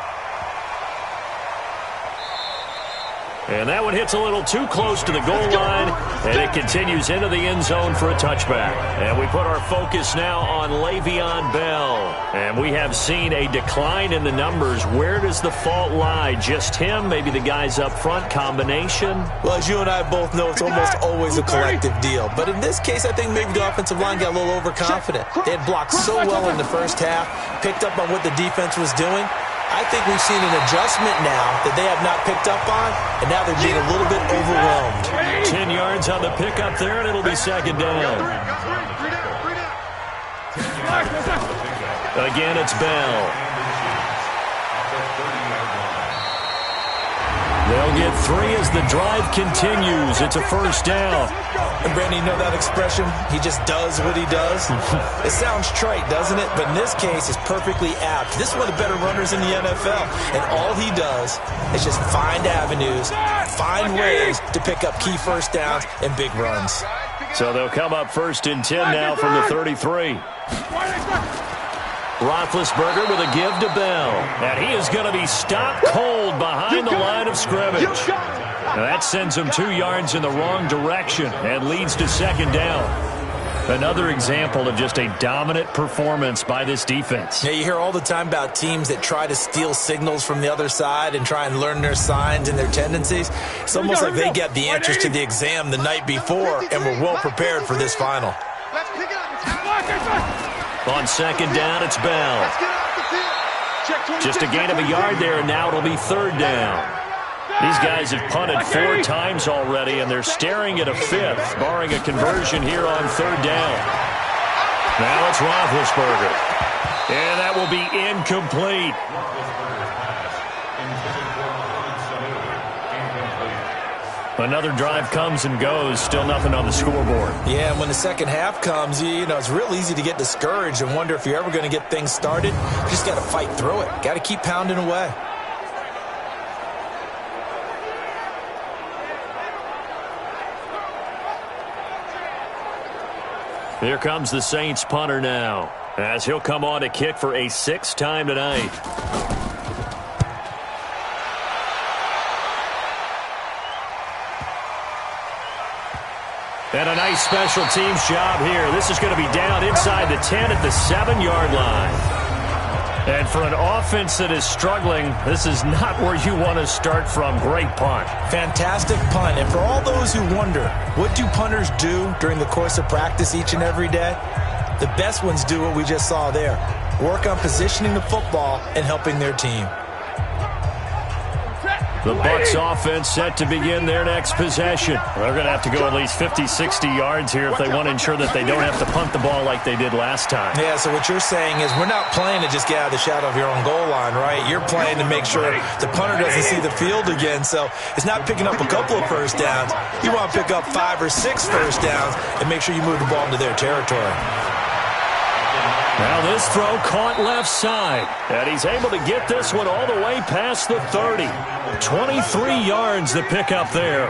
And that one hits a little too close to the goal line, and it continues into the end zone for a touchback. And we put our focus now on Le'Veon Bell. And we have seen a decline in the numbers. Where does the fault lie? Just him? Maybe the guys up front? Combination? Well, as you and I both know, it's almost always a collective deal. But in this case, I think maybe the offensive line got a little overconfident. They had blocked so well in the first half, picked up on what the defense was doing. I think we've seen an adjustment now that they have not picked up on, and now they're being a little bit overwhelmed. 10 yards on the pickup there, and it'll be 2nd down. Again, it's Bell. They'll get 3 as the drive continues. It's a 1st down. And Brandon, you know that expression? He just does what he does. It sounds trite, doesn't it? But in this case, it's perfectly apt. This is one of the better runners in the NFL. And all he does is just find avenues, find ways to pick up key 1st downs and big runs. So they'll come up 1st and 10 now from the 33. Roethlisberger with a give to Bell. And he is going to be stopped cold behind the line of scrimmage. Now that sends him 2 yards in the wrong direction and leads to 2nd down. Another example of just a dominant performance by this defense. Yeah, you hear all the time about teams that try to steal signals from the other side and try and learn their signs and their tendencies. It's almost like they get the answers to the exam the night before and were well prepared for this final. On 2nd down, it's Bell. Just a gain of a yard there, and now it'll be 3rd down. These guys have punted 4 times already, and they're staring at a 5th, barring a conversion here on 3rd down. Now it's Roethlisberger. And that will be incomplete. Another drive comes and goes, still nothing on the scoreboard. Yeah, and when the second half comes, you know, it's real easy to get discouraged and wonder if you're ever going to get things started. You just got to fight through it. Got to keep pounding away. Here comes the Saints punter now, as he'll come on to kick for a 6th time tonight. And a nice special teams job here. This is going to be down inside the 10 at the 7-yard line. And for an offense that is struggling, this is not where you want to start from. Great punt. Fantastic punt. And for all those who wonder, what do punters do during the course of practice each and every day? The best ones do what we just saw there. Work on positioning the football and helping their team. The Bucs offense set to begin their next possession. They're going to have to go at least 50, 60 yards here if they want to ensure that they don't have to punt the ball like they did last time. Yeah, so what you're saying is we're not playing to just get out of the shadow of your own goal line, right? You're playing to make sure the punter doesn't see the field again. So it's not picking up a couple of 1st downs. You want to pick up 5 or 6 1st downs and make sure you move the ball into their territory. Now this throw caught left side. And he's able to get this one all the way past the 30. 23 yards to pick up there.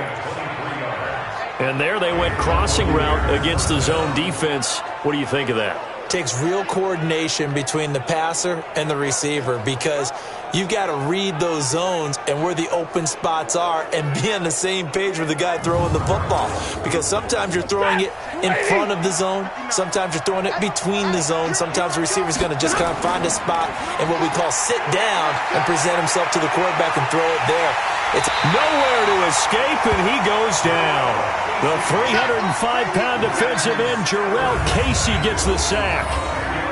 And there they went crossing route against the zone defense. What do you think of that? Takes real coordination between the passer and the receiver because you've got to read those zones and where the open spots are and be on the same page with the guy throwing the football. Because sometimes you're throwing it in front of the zone. Sometimes you're throwing it between the zones. Sometimes the receiver's going to just kind of find a spot and what we call sit down and present himself to the quarterback and throw it there. It's nowhere to escape, and he goes down. The 305-pound defensive end, Jarrell Casey, gets the sack.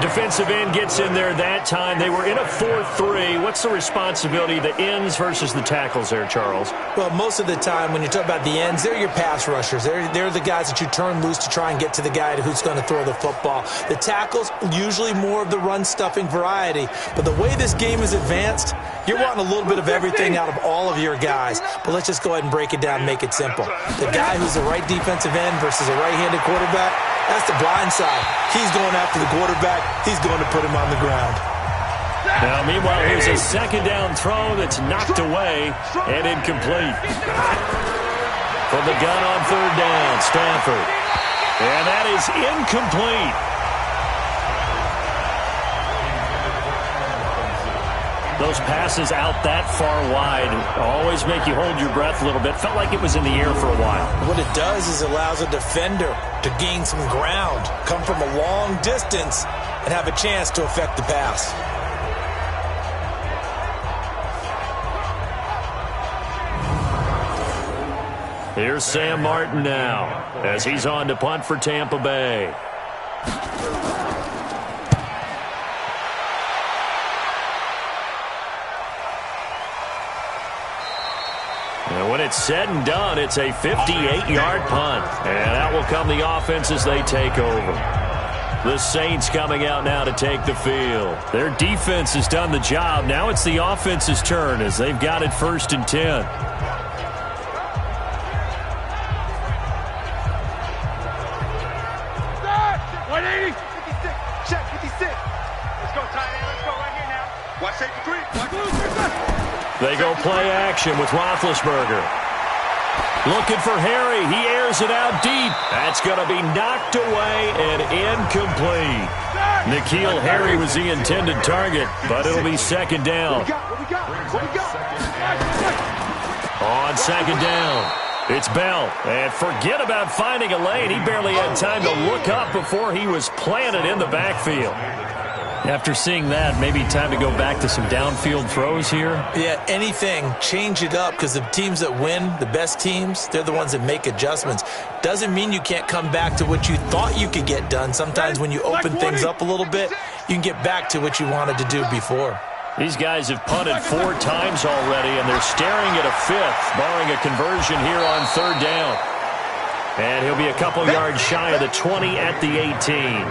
Defensive end gets in there that time. They were in a 4-3. What's the responsibility, the ends versus the tackles there, Charles? Well, most of the time when you talk about the ends, they're your pass rushers. They're the guys that you turn loose to try and get to the guy who's going to throw the football. The tackles, usually more of the run-stuffing variety. But the way this game is advanced, you're wanting a little bit of everything out of all of your guys. But let's just go ahead and break it down and make it simple. The guy who's the right defensive end versus a right-handed quarterback, that's the blind side. He's going after the quarterback. He's going to put him on the ground. Now, meanwhile, here's a second down throw that's knocked away and incomplete. From the gun on third down, Stafford. And that is incomplete. Those passes out that far wide always make you hold your breath a little bit. Felt like it was in the air for a while. What it does is allows a defender to gain some ground, come from a long distance, and have a chance to affect the pass. Here's Sam Martin now as he's on to punt for Tampa Bay. And when it's said and done, it's a 58-yard punt. And out will come the offense as they take over. The Saints coming out now to take the field. Their defense has done the job. Now it's the offense's turn as they've got it 1st and 10. 180. 56. Check 56. Let's go, tight end. Let's go right here now. Watch safety 3. Watch blue. They go play action with Roethlisberger. Looking for Harry. He airs it out deep. That's going to be knocked away and incomplete. N'Keal Harry was the intended target, but it'll be second down. What we got? On second down, it's Bell. And forget about finding a lane. He barely had time to look up before he was planted in the backfield. After seeing that, maybe time to go back to some downfield throws here. Yeah, anything. Change it up because the teams that win, the best teams, they're the ones that make adjustments. Doesn't mean you can't come back to what you thought you could get done. Sometimes when you open things up a little bit, you can get back to what you wanted to do before. These guys have punted 4 times already, and they're staring at a 5th, barring a conversion here on third down. And he'll be a couple yards shy of the 20 at the 18.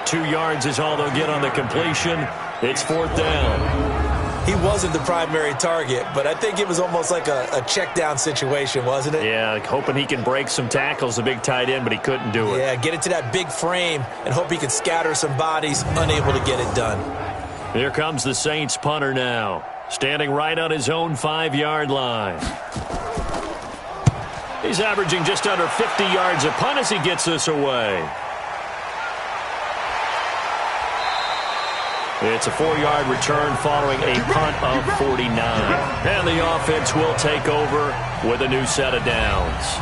2 yards is all they'll get on the completion. It's 4th down. He wasn't the primary target, but I think it was almost like a check down situation, wasn't it? Yeah, like hoping he can break some tackles, a big tight end, but he couldn't do it. Yeah, get it to that big frame and hope he can scatter some bodies, unable to get it done. Here comes the Saints punter now, standing right on his own 5-yard line. He's averaging just under 50 yards a punt as he gets this away. It's a 4-yard return following a punt of 49. And the offense will take over with a new set of downs.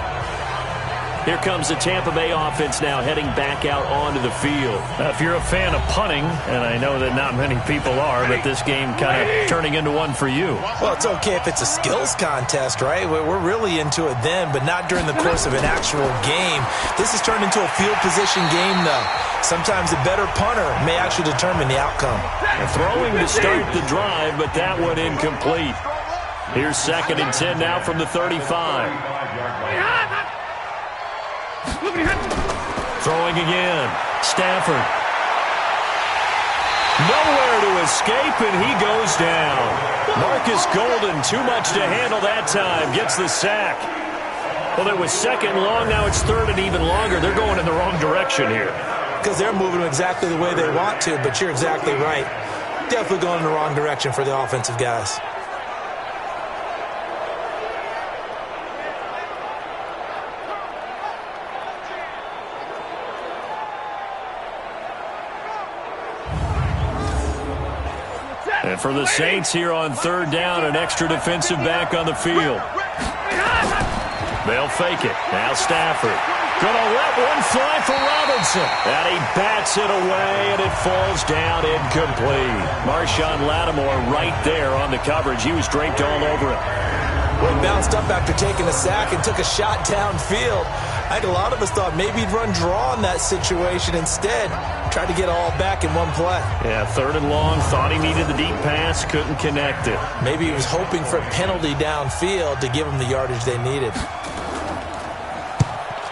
Here comes the Tampa Bay offense now heading back out onto the field. Now, if you're a fan of punting, and I know that not many people are, but this game kind of turning into one for you. Well, it's okay if it's a skills contest, right? We're really into it then, but not during the course of an actual game. This has turned into a field position game, though. Sometimes the better punter may actually determine the outcome. Throwing to start the drive, but that one incomplete. Here's 2nd and 10 now from the 35. Throwing again. Stafford. Nowhere to escape, and he goes down. Marcus Golden, too much to handle that time, gets the sack. Well, it was 2nd and long, now it's 3rd and even longer. They're going in the wrong direction here. because they're moving exactly the way they want to, but you're exactly right. Definitely going in the wrong direction for the offensive guys. And for the Saints here on third down, an extra defensive back on the field. They'll fake it. Now Stafford. Gonna let one fly for Robinson. And he bats it away, and it falls down incomplete. Marshawn Lattimore right there on the coverage. He was draped all over it. Well, he bounced up after taking a sack and took a shot downfield. I think a lot of us thought maybe he'd run draw in that situation instead. Tried to get all back in one play. Yeah, third and long. Thought he needed the deep pass. Couldn't connect it. Maybe he was hoping for a penalty downfield to give him the yardage they needed.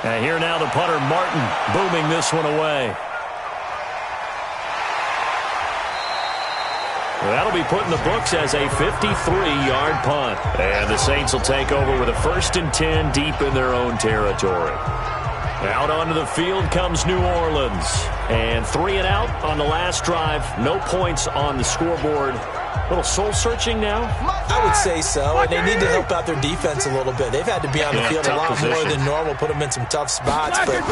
And here now the punter, Martin, booming this one away. Well, that'll be put in the books as a 53-yard punt. And the Saints will take over with a 1st and 10 deep in their own territory. Out onto the field comes New Orleans. And 3 and out on the last drive. No points on the scoreboard. A little soul-searching now? I would say so, and they need to help out their defense a little bit. They've had to be on the field a lot more than normal, put them in some tough spots. But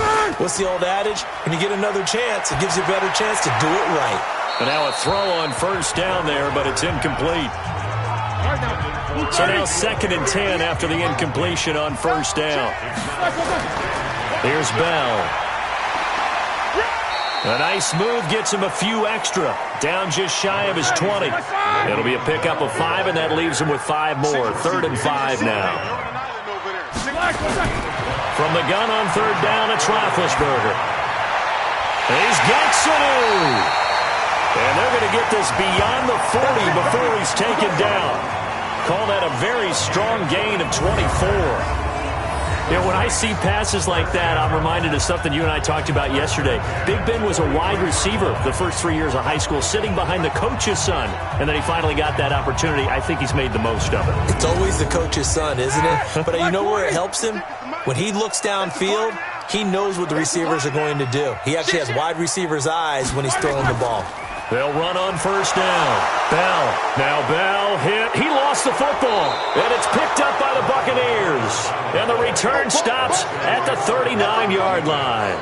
what's the old adage? When you get another chance, it gives you a better chance to do it right. And now a throw on first down there, but it's incomplete. So now 2nd and 10 after the incompletion on first down. Here's Bell. A nice move gets him a few extra. Down just shy of his 20. It'll be a pickup of 5, and that leaves him with 5 more. 3rd and 5 now. From the gun on third down, it's Roethlisberger. He's got Sanu. And they're going to get this beyond the 40 before he's taken down. Call that a very strong gain of 24. You know, when I see passes like that, I'm reminded of something you and I talked about yesterday. Big Ben was a wide receiver the first 3 years of high school, sitting behind the coach's son. And then he finally got that opportunity. I think he's made the most of it. It's always the coach's son, isn't it? But you know where it helps him? When he looks downfield, he knows what the receivers are going to do. He actually has wide receivers' eyes when he's throwing the ball. They'll run on first down. Bell. Now Bell hit. He lost the football. And it's picked up by the Buccaneers. And the return stops at the 39-yard line.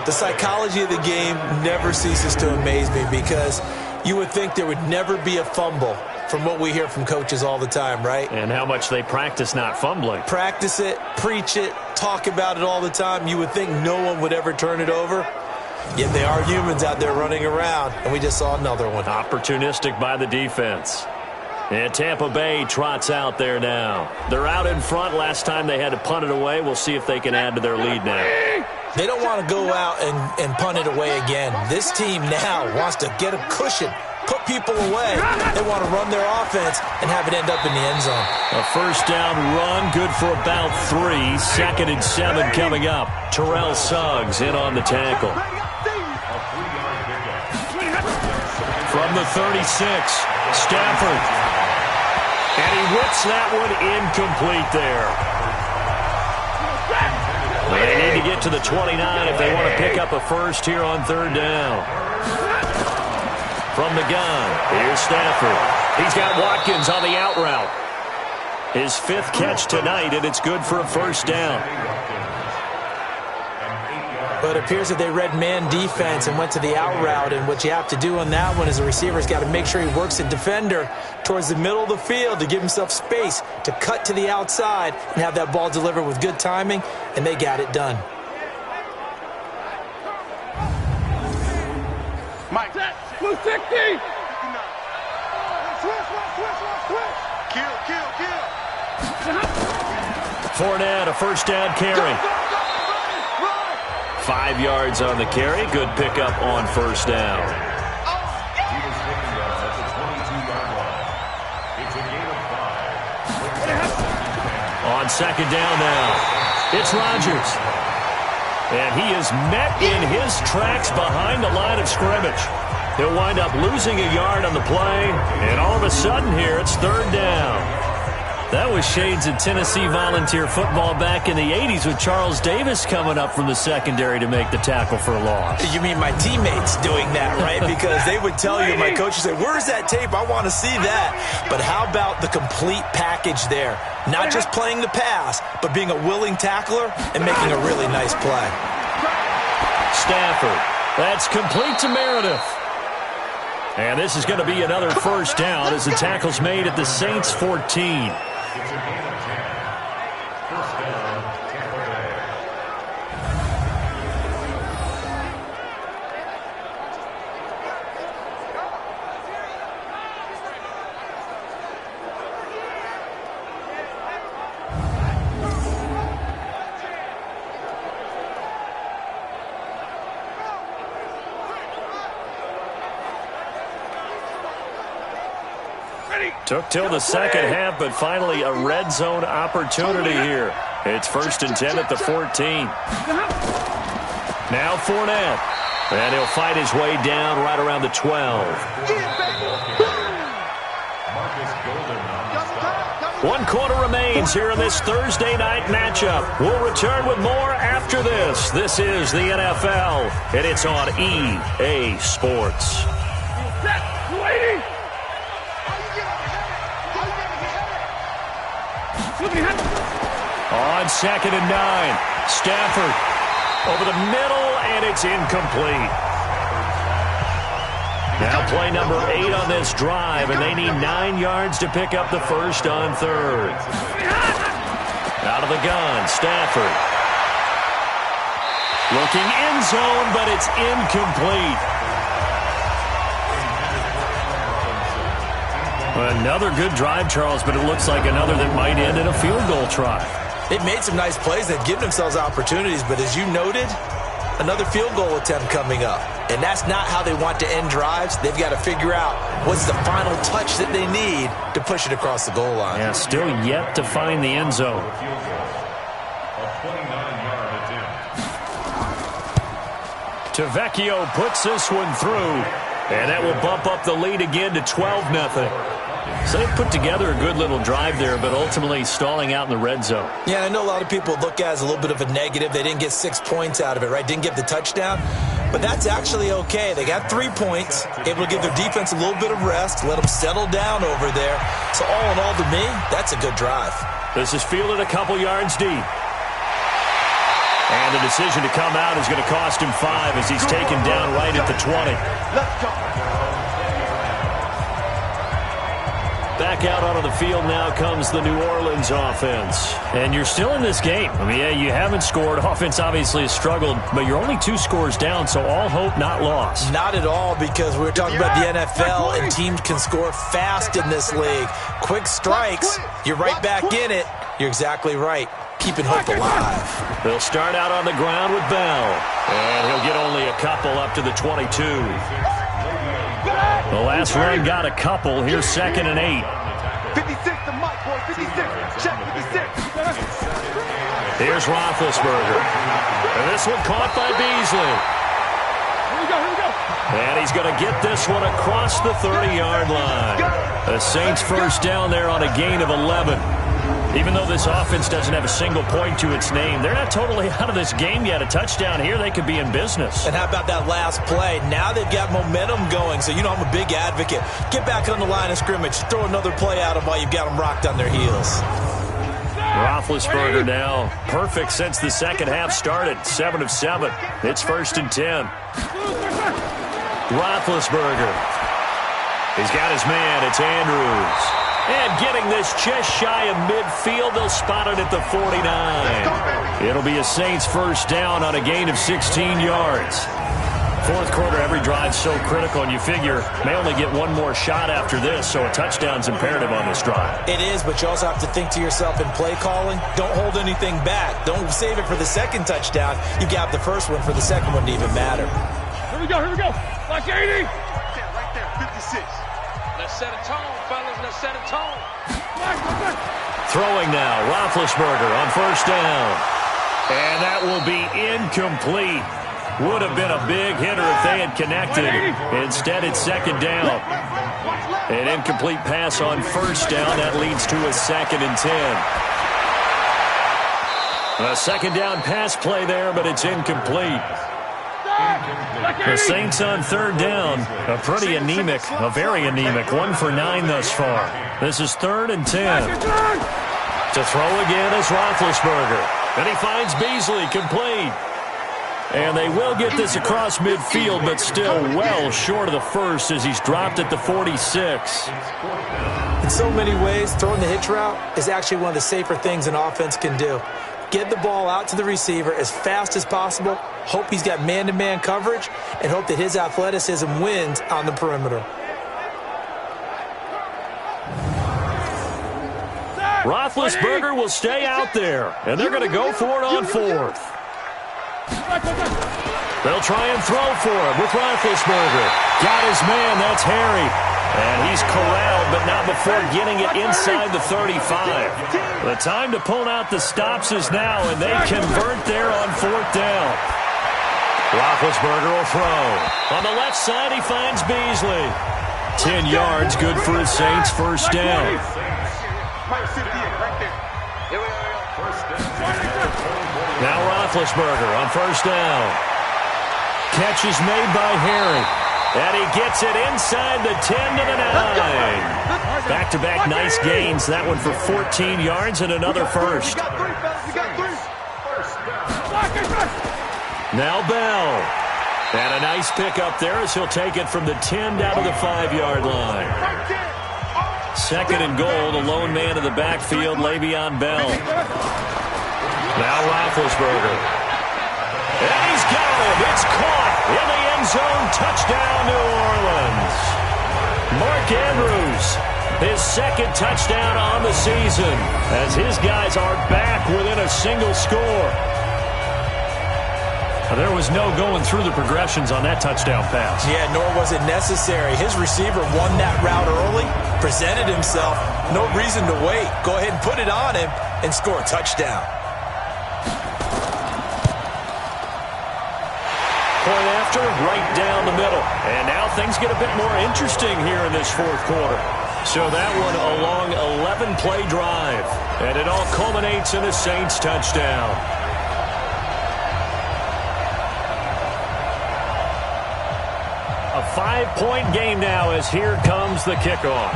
The psychology of the game never ceases to amaze me because you would think there would never be a fumble from what we hear from coaches all the time, right? And how much they practice not fumbling. Practice it, preach it, talk about it all the time. You would think no one would ever turn it over. Yet they are humans out there running around, and we just saw another one. Opportunistic by the defense. And Tampa Bay trots out there now. They're out in front. Last time they had to punt it away. We'll see if they can add to their lead now. They don't want to go out and punt it away again. This team now wants to get a cushion, put people away. They want to run their offense and have it end up in the end zone. A first down run, good for about 3. 2nd and 7 coming up. Terrell Suggs in on the tackle. From the 36, Stafford. And he whips that one incomplete there. They need to get to the 29 if they want to pick up a first here on third down. From the gun, here's Stafford. He's got Watkins on the out route. His 5th catch tonight, and it's good for a first down. But it appears that they read man defense and went to the out route. And what you have to do on that one is the receiver's got to make sure he works a defender towards the middle of the field to give himself space to cut to the outside and have that ball delivered with good timing, and they got it done. Mike. Blue 60. Kill. Fournette, a first down carry. 5 yards on the carry. Good pickup on first down. On second down now, it's Rodgers. And he is met in his tracks behind the line of scrimmage. He'll wind up losing a yard on the play. And all of a sudden here, it's third down. That was shades of Tennessee volunteer football back in the 80s with Charles Davis coming up from the secondary to make the tackle for a loss. You mean my teammates doing that, right? Because they would tell you, my coach would say, where's that tape? I want to see that. But how about the complete package there? Not just playing the pass, but being a willing tackler and making a really nice play. Stafford. That's complete to Meredith. And this is going to be another first down as the tackle's made at the Saints 14. Took till the second half, but finally a red zone opportunity here. It's 1st and 10 at the 14. Now Fournette. And he'll fight his way down right around the 12. 1 quarter remains here in this Thursday night matchup. We'll return with more after this. This is the NFL, and it's on EA Sports. On 2nd and 9, Stafford over the middle, and it's incomplete. Now play number 8 on this drive, and they need 9 yards to pick up the first on 3rd. Out of the gun, Stafford. Looking end zone, but it's incomplete. Another good drive, Charles, but it looks like another that might end in a field goal try. They've made some nice plays. They've given themselves opportunities, but as you noted, another field goal attempt coming up. And that's not how they want to end drives. They've got to figure out what's the final touch that they need to push it across the goal line. Yeah, still yet to find the end zone. Tavecchio puts this one through, and that will bump up the lead again to 12-0. So they've put together a good little drive there, but ultimately stalling out in the red zone. Yeah, I know a lot of people look at it as a little bit of a negative. They didn't get 6 points out of it, right? Didn't get the touchdown. But that's actually okay. They got 3 points, able to give their defense a little bit of rest, let them settle down over there. So all in all, to me, that's a good drive. This is fielded a couple yards deep. And the decision to come out is going to cost him 5 as he's taken down right at the 20. Let's go. Back out onto the field now comes the New Orleans offense. And you're still in this game. I mean, yeah, you haven't scored. Offense obviously has struggled, but you're only 2 scores down, so all hope not lost. Not at all, because we're talking about the NFL, and teams can score fast in this league. Quick strikes, you're right back in it. You're exactly right. Keeping hope alive. They'll start out on the ground with Bell. And he'll get only a couple up to the 22. The last run got a couple. Here's 2nd and 8. 56 to Mike, boy. 56. Check 56. Here's Roethlisberger. And this one caught by Beasley. Here we go. And he's going to get this one across the 30-yard line. The Saints first down there on a gain of 11. Even though this offense doesn't have a single point to its name, they're not totally out of this game yet. A touchdown here, they could be in business. And how about that last play? Now they've got momentum going, so you know I'm a big advocate. Get back on the line of scrimmage. Throw another play at them while you've got them rocked on their heels. Roethlisberger now perfect since the second half started. 7 of 7. It's 1st and 10. Roethlisberger. He's got his man. It's Andrews. And getting this just shy of midfield, they'll spot it at the 49. It'll be a Saints first down on a gain of 16 yards. 4th quarter, every drive so critical, and you figure may only get 1 more shot after this, so a touchdown's imperative on this drive. It is, but you also have to think to yourself in play calling, don't hold anything back. Don't save it for the second touchdown. You got the first one for the second one to even matter. Here we go. Like 80. Right there, 56. Let's set a tone, fellas. Let's set a tone. Throwing now, Roethlisberger on first down. And that will be incomplete. Would have been a big hitter if they had connected. Instead, it's 2nd down. An incomplete pass on first down. That leads to a 2nd and 10. A 2nd down pass play there, but it's incomplete. The Saints on 3rd down. A pretty anemic, a very anemic 1 for 9 thus far. This is 3rd and 10. To throw again is Roethlisberger. And he finds Beasley, complete. And they will get this across midfield, but still well short of the first as he's dropped at the 46. In so many ways, throwing the hitch route is actually one of the safer things an offense can do. Get the ball out to the receiver as fast as possible, hope he's got man-to-man coverage, and hope that his athleticism wins on the perimeter. Roethlisberger will stay out there, and they're going to go for it on 4th. They'll try and throw for him with Roethlisberger. Got his man, that's Harry. And he's corralled, but not before getting it inside the 35. The time to pull out the stops is now, and they convert there on 4th down. Roethlisberger will throw. On the left side, he finds Beasley. 10 yards, good for his Saints, first down. Now Roethlisberger on first down. Catch is made by Harry. And he gets it inside the 10 to the 9. Back-to-back nice gains. That one for 14 yards and another first. Now Bell. And a nice pickup there as he'll take it from the 10 down to the 5-yard line. 2nd and goal, the lone man in the backfield, Le'Veon Bell. Now Roethlisberger. And he's got it. It's caught in the end zone. Touchdown, New Orleans. Mark Andrews, his 2nd touchdown on the season as his guys are back within a single score. There was no going through the progressions on that touchdown pass. Yeah, nor was it necessary. His receiver won that route early, presented himself. No reason to wait. Go ahead and put it on him and score a touchdown. Point after, right down the middle. And now things get a bit more interesting here in this 4th quarter. So that one a long 11-play drive. And it all culminates in a Saints touchdown. A 5-point game now as here comes the kickoff.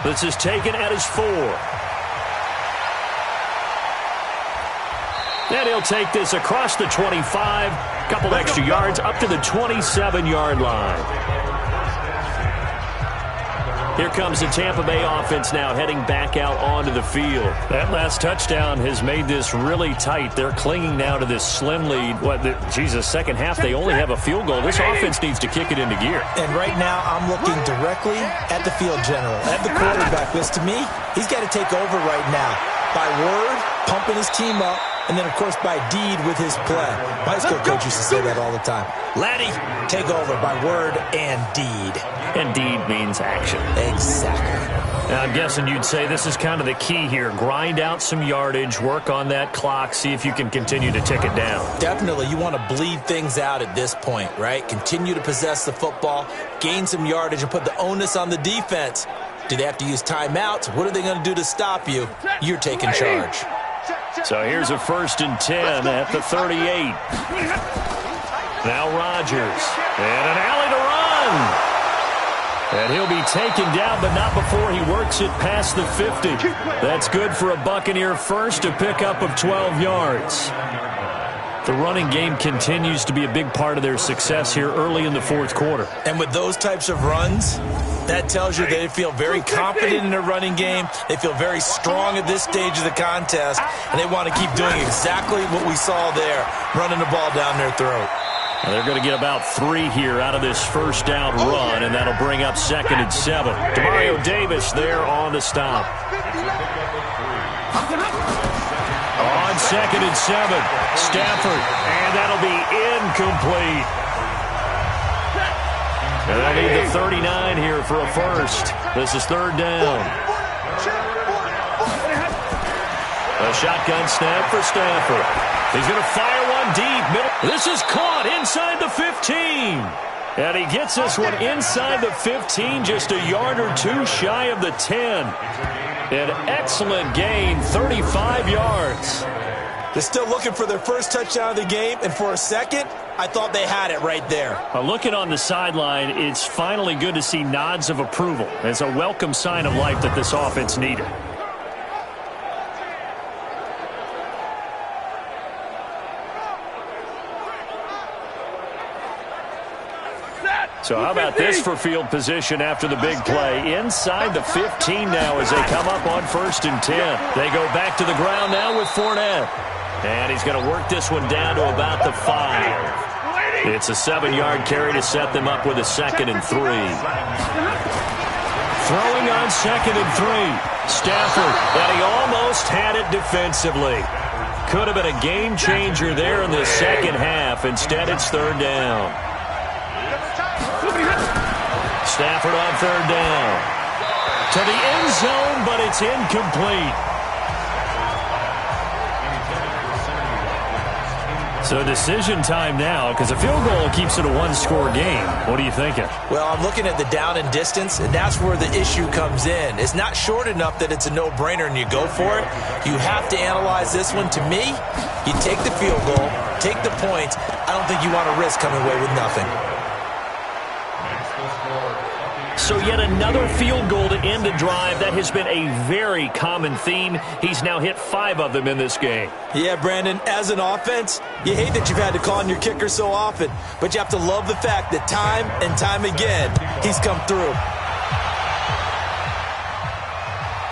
This is taken at his 4. And he'll take this across the 25, couple extra yards up to the 27-yard line. Here comes the Tampa Bay offense now heading back out onto the field. That last touchdown has made this really tight. They're clinging now to this slim lead. Second half, they only have a field goal. This offense needs to kick it into gear. And right now, I'm looking directly at the field general, at the quarterback. Because to me, he's got to take over right now. By word, pumping his team up, and then, of course, by deed with his play. My high school coach used to say that all the time. Laddie, take over by word and deed. And deed means action. Exactly. Now, I'm guessing you'd say this is kind of the key here. Grind out some yardage, work on that clock, see if you can continue to tick it down. Definitely. You want to bleed things out at this point, right? Continue to possess the football, gain some yardage, and put the onus on the defense. Do they have to use timeouts? What are they going to do to stop you? You're taking charge. So here's a 1st and 10 at the 38. Now Rodgers. And an alley to run. And he'll be taken down, but not before he works it past the 50. That's good for a Buccaneer first, a pickup of 12 yards. The running game continues to be a big part of their success here early in the 4th quarter. And with those types of runs, that tells you they feel very confident in their running game. They feel very strong at this stage of the contest, and they want to keep doing exactly what we saw there, running the ball down their throat. Well, they're going to get about 3 here out of this first down run, and that'll bring up 2nd and 7. Demario Davis there on the stop. On 2nd and 7, Stafford, and that'll be incomplete. And they'll need the 39 here for a first. This is 3rd down. A shotgun snap for Stafford. He's going to fire one deep. Middle. This is caught inside the 15. And he gets this one inside the 15, just a yard or two shy of the 10. An excellent gain, 35 yards. They're still looking for their first touchdown of the game, and for a second, I thought they had it right there. Looking on the sideline, it's finally good to see nods of approval. It's a welcome sign of life that this offense needed. So how about this for field position after the big play? Inside the 15 now as they come up on 1st and 10. They go back to the ground now with Fournette. And he's going to work this one down to about the 5. It's a 7-yard carry to set them up with a 2nd and 3. Throwing on 2nd and 3. Stafford, and he almost had it defensively. Could have been a game changer there in the second half. Instead, it's 3rd down. Stafford on 3rd down. To the end zone, but it's incomplete. So decision time now, because a field goal keeps it a one-score game. What are you thinking? Well, I'm looking at the down and distance, and that's where the issue comes in. It's not short enough that it's a no-brainer and you go for it. You have to analyze this one. To me, you take the field goal, take the points. I don't think you want to risk coming away with nothing. So yet another field goal to end the drive. That has been a very common theme. He's now hit 5 of them in this game. Yeah, Brandon, as an offense, you hate that you've had to call on your kicker so often, but you have to love the fact that time and time again, he's come through.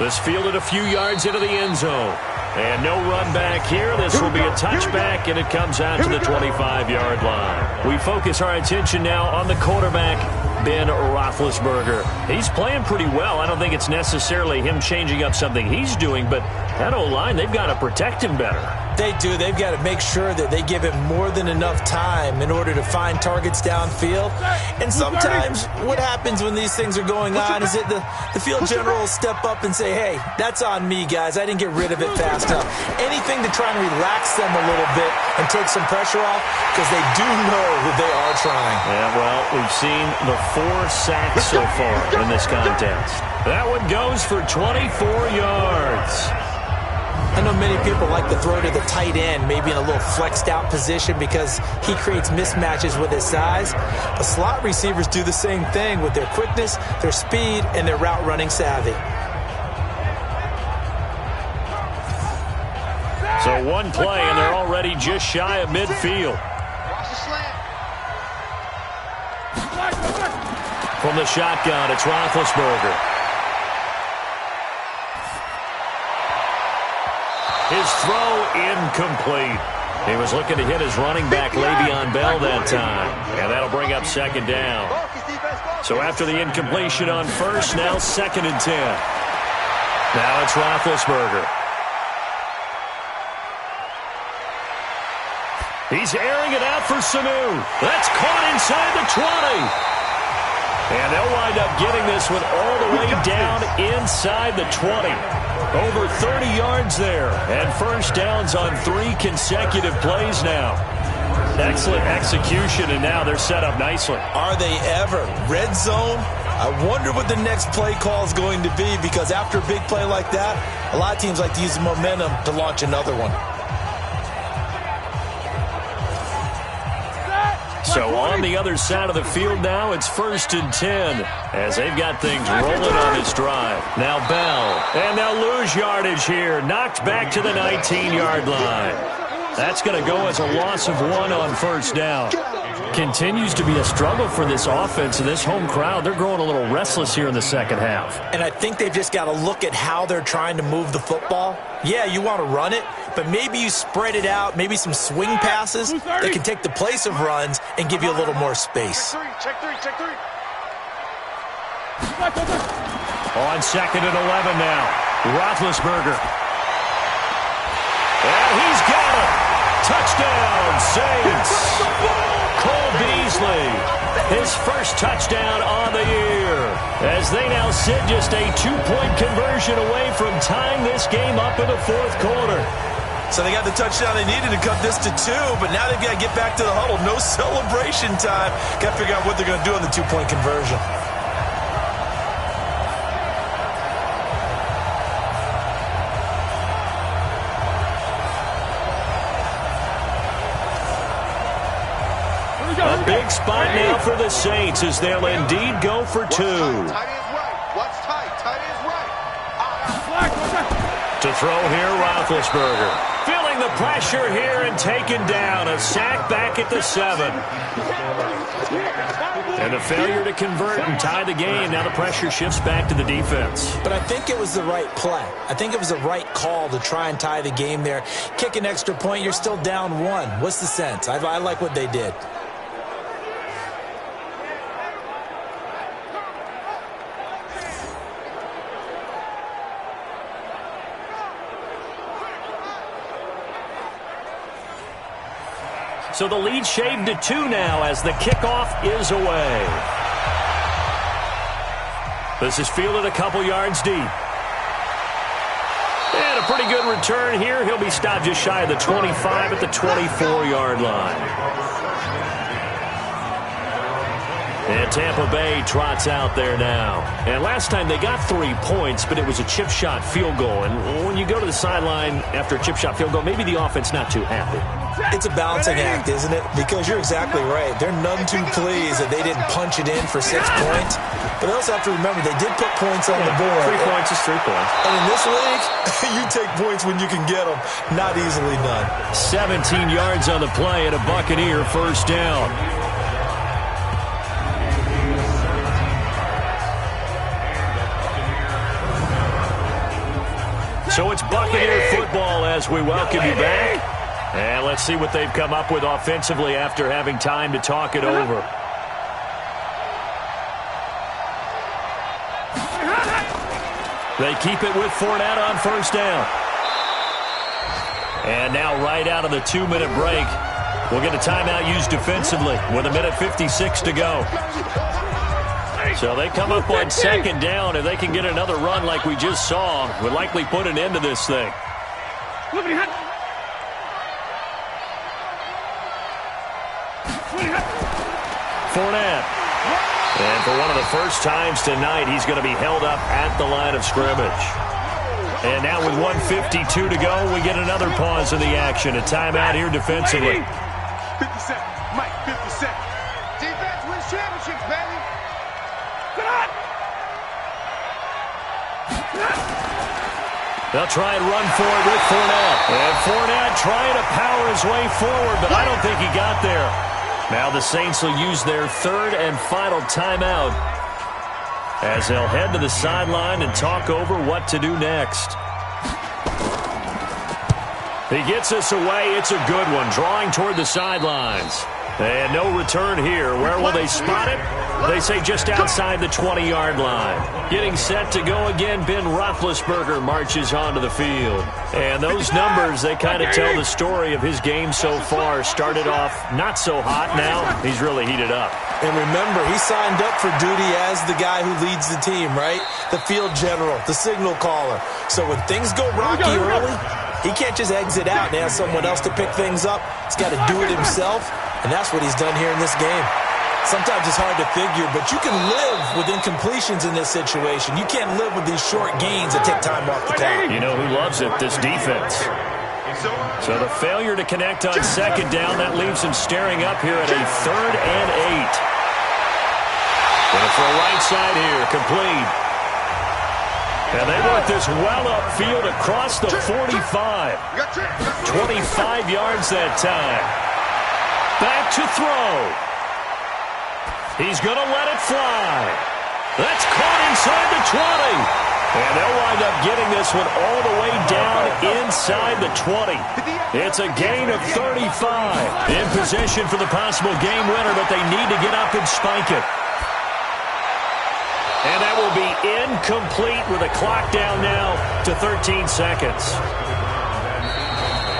This fielded a few yards into the end zone. And no run back here. This will be a touchback, and it comes out to the 25-yard line. We focus our attention now on the quarterback, Ben Roethlisberger. He's playing pretty well. I don't think it's necessarily him changing up something he's doing, but that O-line, they've got to protect him better. They do. They've got to make sure that they give him more than enough time in order to find targets downfield. And sometimes what happens when these things are going on is that the field general will step up and say, hey, that's on me, guys. I didn't get rid of it fast enough. Anything to try and relax them a little bit and take some pressure off, because they do know that they are trying. Yeah, well, we've seen the 4 sacks so far in this contest. That one goes for 24 yards. I know many people like to throw to the tight end, maybe in a little flexed out position because he creates mismatches with his size. But slot receivers do the same thing with their quickness, their speed, and their route running savvy. So one play, and they're already just shy of midfield. From the shotgun, it's Roethlisberger. His throw incomplete. He was looking to hit his running back, Le'Veon Bell, that time. And that'll bring up 2nd down. So after the incompletion on 1st, now 2nd and 10. Now it's Roethlisberger. He's airing it out for Sanu. That's caught inside the 20. And they'll wind up getting this one all the way down inside the 20. Over 30 yards there. And 1st downs on 3 consecutive plays now. Excellent execution, and now they're set up nicely. Are they ever? Red zone? I wonder what the next play call is going to be, because after a big play like that, a lot of teams like to use the momentum to launch another one. So on the other side of the field now, it's 1st and 10 as they've got things rolling on this drive. Now Bell, and they'll lose yardage here. Knocked back to the 19-yard line. That's going to go as a loss of 1 on 1st down. Continues to be a struggle for this offense and this home crowd. They're growing a little restless here in the second half. And I think they've just got to look at how they're trying to move the football. Yeah, you want to run it, but maybe you spread it out, maybe some swing passes that can take the place of runs and give you a little more space. Check three. On 2nd and 11 now, Roethlisberger. And he's got it. Touchdown, Saints. Cole Beasley, his first touchdown on the year, as they now sit just a 2-point conversion away from tying this game up in the 4th quarter. So they got the touchdown they needed to cut this to 2, but now they've got to get back to the huddle. No celebration time. Got to figure out what they're going to do on the 2-point conversion. A big spot now for the Saints as they'll indeed go for 2. Tight is right. What's tight? Tight is right. To throw here, Roethlisberger. Feeling the pressure here and taken down. A sack back at the 7. And a failure to convert and tie the game. Now the pressure shifts back to the defense. But I think it was the right play. I think it was the right call to try and tie the game there. Kick an extra point, you're still down 1. What's the sense? I like what they did. So the lead shaved to 2 now as the kickoff is away. This is fielded a couple yards deep. And a pretty good return here. He'll be stopped just shy of the 25 at the 24-yard line. And Tampa Bay trots out there now. And last time they got 3 points, but it was a chip shot field goal. And when you go to the sideline after a chip shot field goal, maybe the offense not too happy. It's a balancing act, isn't it? Because you're exactly right. They're none too pleased that they didn't punch it in for 6 points. But they also have to remember they did put points on the board. 3 points is 3 points. And in this league, you take points when you can get them. Not easily done. 17 yards on the play and a Buccaneer first down. So it's Buccaneer football as we welcome you back. And let's see what they've come up with offensively after having time to talk it over. They keep it with Fournette on first down. And now right out of the 2-minute break, we'll get a timeout used defensively with 1:56 to go. So they come up on second down. If they can get another run like we just saw, would likely put an end to this thing. Fournette. And for one of the first times tonight, he's going to be held up at the line of scrimmage. And now with 1:52 to go, we get another pause in the action. A timeout here defensively. 50 seconds. Mike, 50 seconds. Defense wins championships, baby. Come on. They'll try and run for it with Fournette. And Fournette trying to power his way forward, but I don't think he got there. Now the Saints will use their third and final timeout as they'll head to the sideline and talk over what to do next. He gets us away. It's a good one, drawing toward the sidelines. And no return here. Where will they spot it? They say just outside the 20-yard line. Getting set to go again, Ben Roethlisberger marches onto the field. And those numbers, they kind of tell the story of his game so far. Started off not so hot. Now he's really heated up. And remember, he signed up for duty as the guy who leads the team, right? The field general, the signal caller. So when things go rocky early, he can't just exit out and ask someone else to pick things up. He's got to do it himself, and that's what he's done here in this game. Sometimes it's hard to figure, but you can live with incompletions in this situation. You can't live with these short gains that take time off the clock. You know who loves it? This defense. So the failure to connect on second down, that leaves him staring up here at a 3rd and 8. Going to throw right side here, complete. And they work this well upfield across the 45. 25 yards that time. Back to throw. He's going to let it fly. That's caught inside the 20. And they'll wind up getting this one all the way down inside the 20. It's a gain of 35. In position for the possible game winner, but they need to get up and spike it. And that will be incomplete with a clock down now to 13 seconds.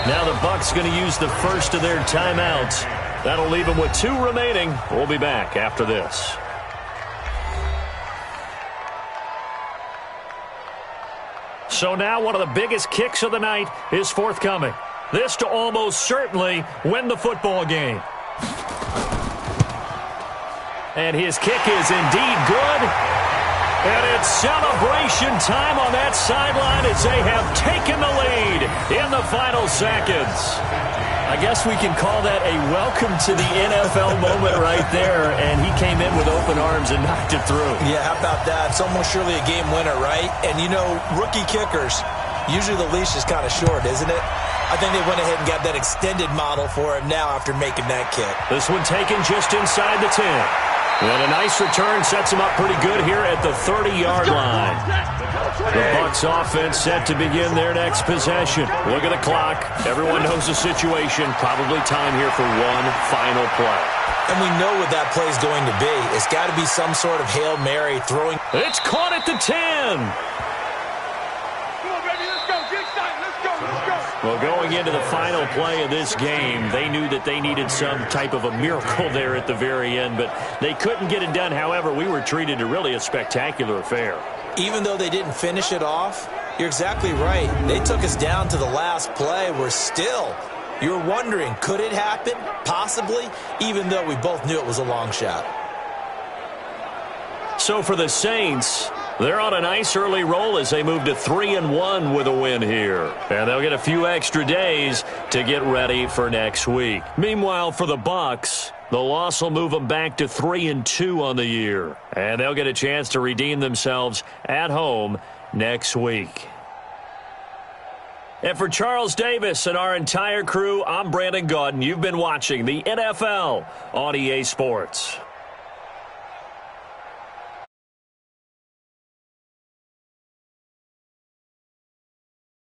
Now the Bucs going to use the first of their timeouts. That'll leave them with 2 remaining. We'll be back after this. So now one of the biggest kicks of the night is forthcoming. This to almost certainly win the football game. And his kick is indeed good. And it's celebration time on that sideline as they have taken the lead in the final seconds. I guess we can call that a welcome to the NFL moment right there. And he came in with open arms and knocked it through. Yeah, how about that? It's almost surely a game winner, right? And, you know, rookie kickers, usually the leash is kind of short, isn't it? I think they went ahead and got that extended model for him now after making that kick. This one taken just inside the 10. And a nice return sets him up pretty good here at the 30-yard line. The Bucs offense set to begin their next possession. Look at the clock. Everyone knows the situation. Probably time here for one final play. And we know what that play is going to be. It's got to be some sort of Hail Mary throwing. It's caught at the 10. Well, going into the final play of this game, they knew that they needed some type of a miracle there at the very end, but they couldn't get it done. However, we were treated to really a spectacular affair. Even though they didn't finish it off, you're exactly right. They took us down to the last play. You're wondering, could it happen? Possibly, even though we both knew it was a long shot. So for the Saints, they're on a nice early roll as they move to 3-1 with a win here. And they'll get a few extra days to get ready for next week. Meanwhile, for the Bucs, the loss will move them back to 3-2 on the year. And they'll get a chance to redeem themselves at home next week. And for Charles Davis and our entire crew, I'm Brandon Gaudin. You've been watching the NFL on EA Sports.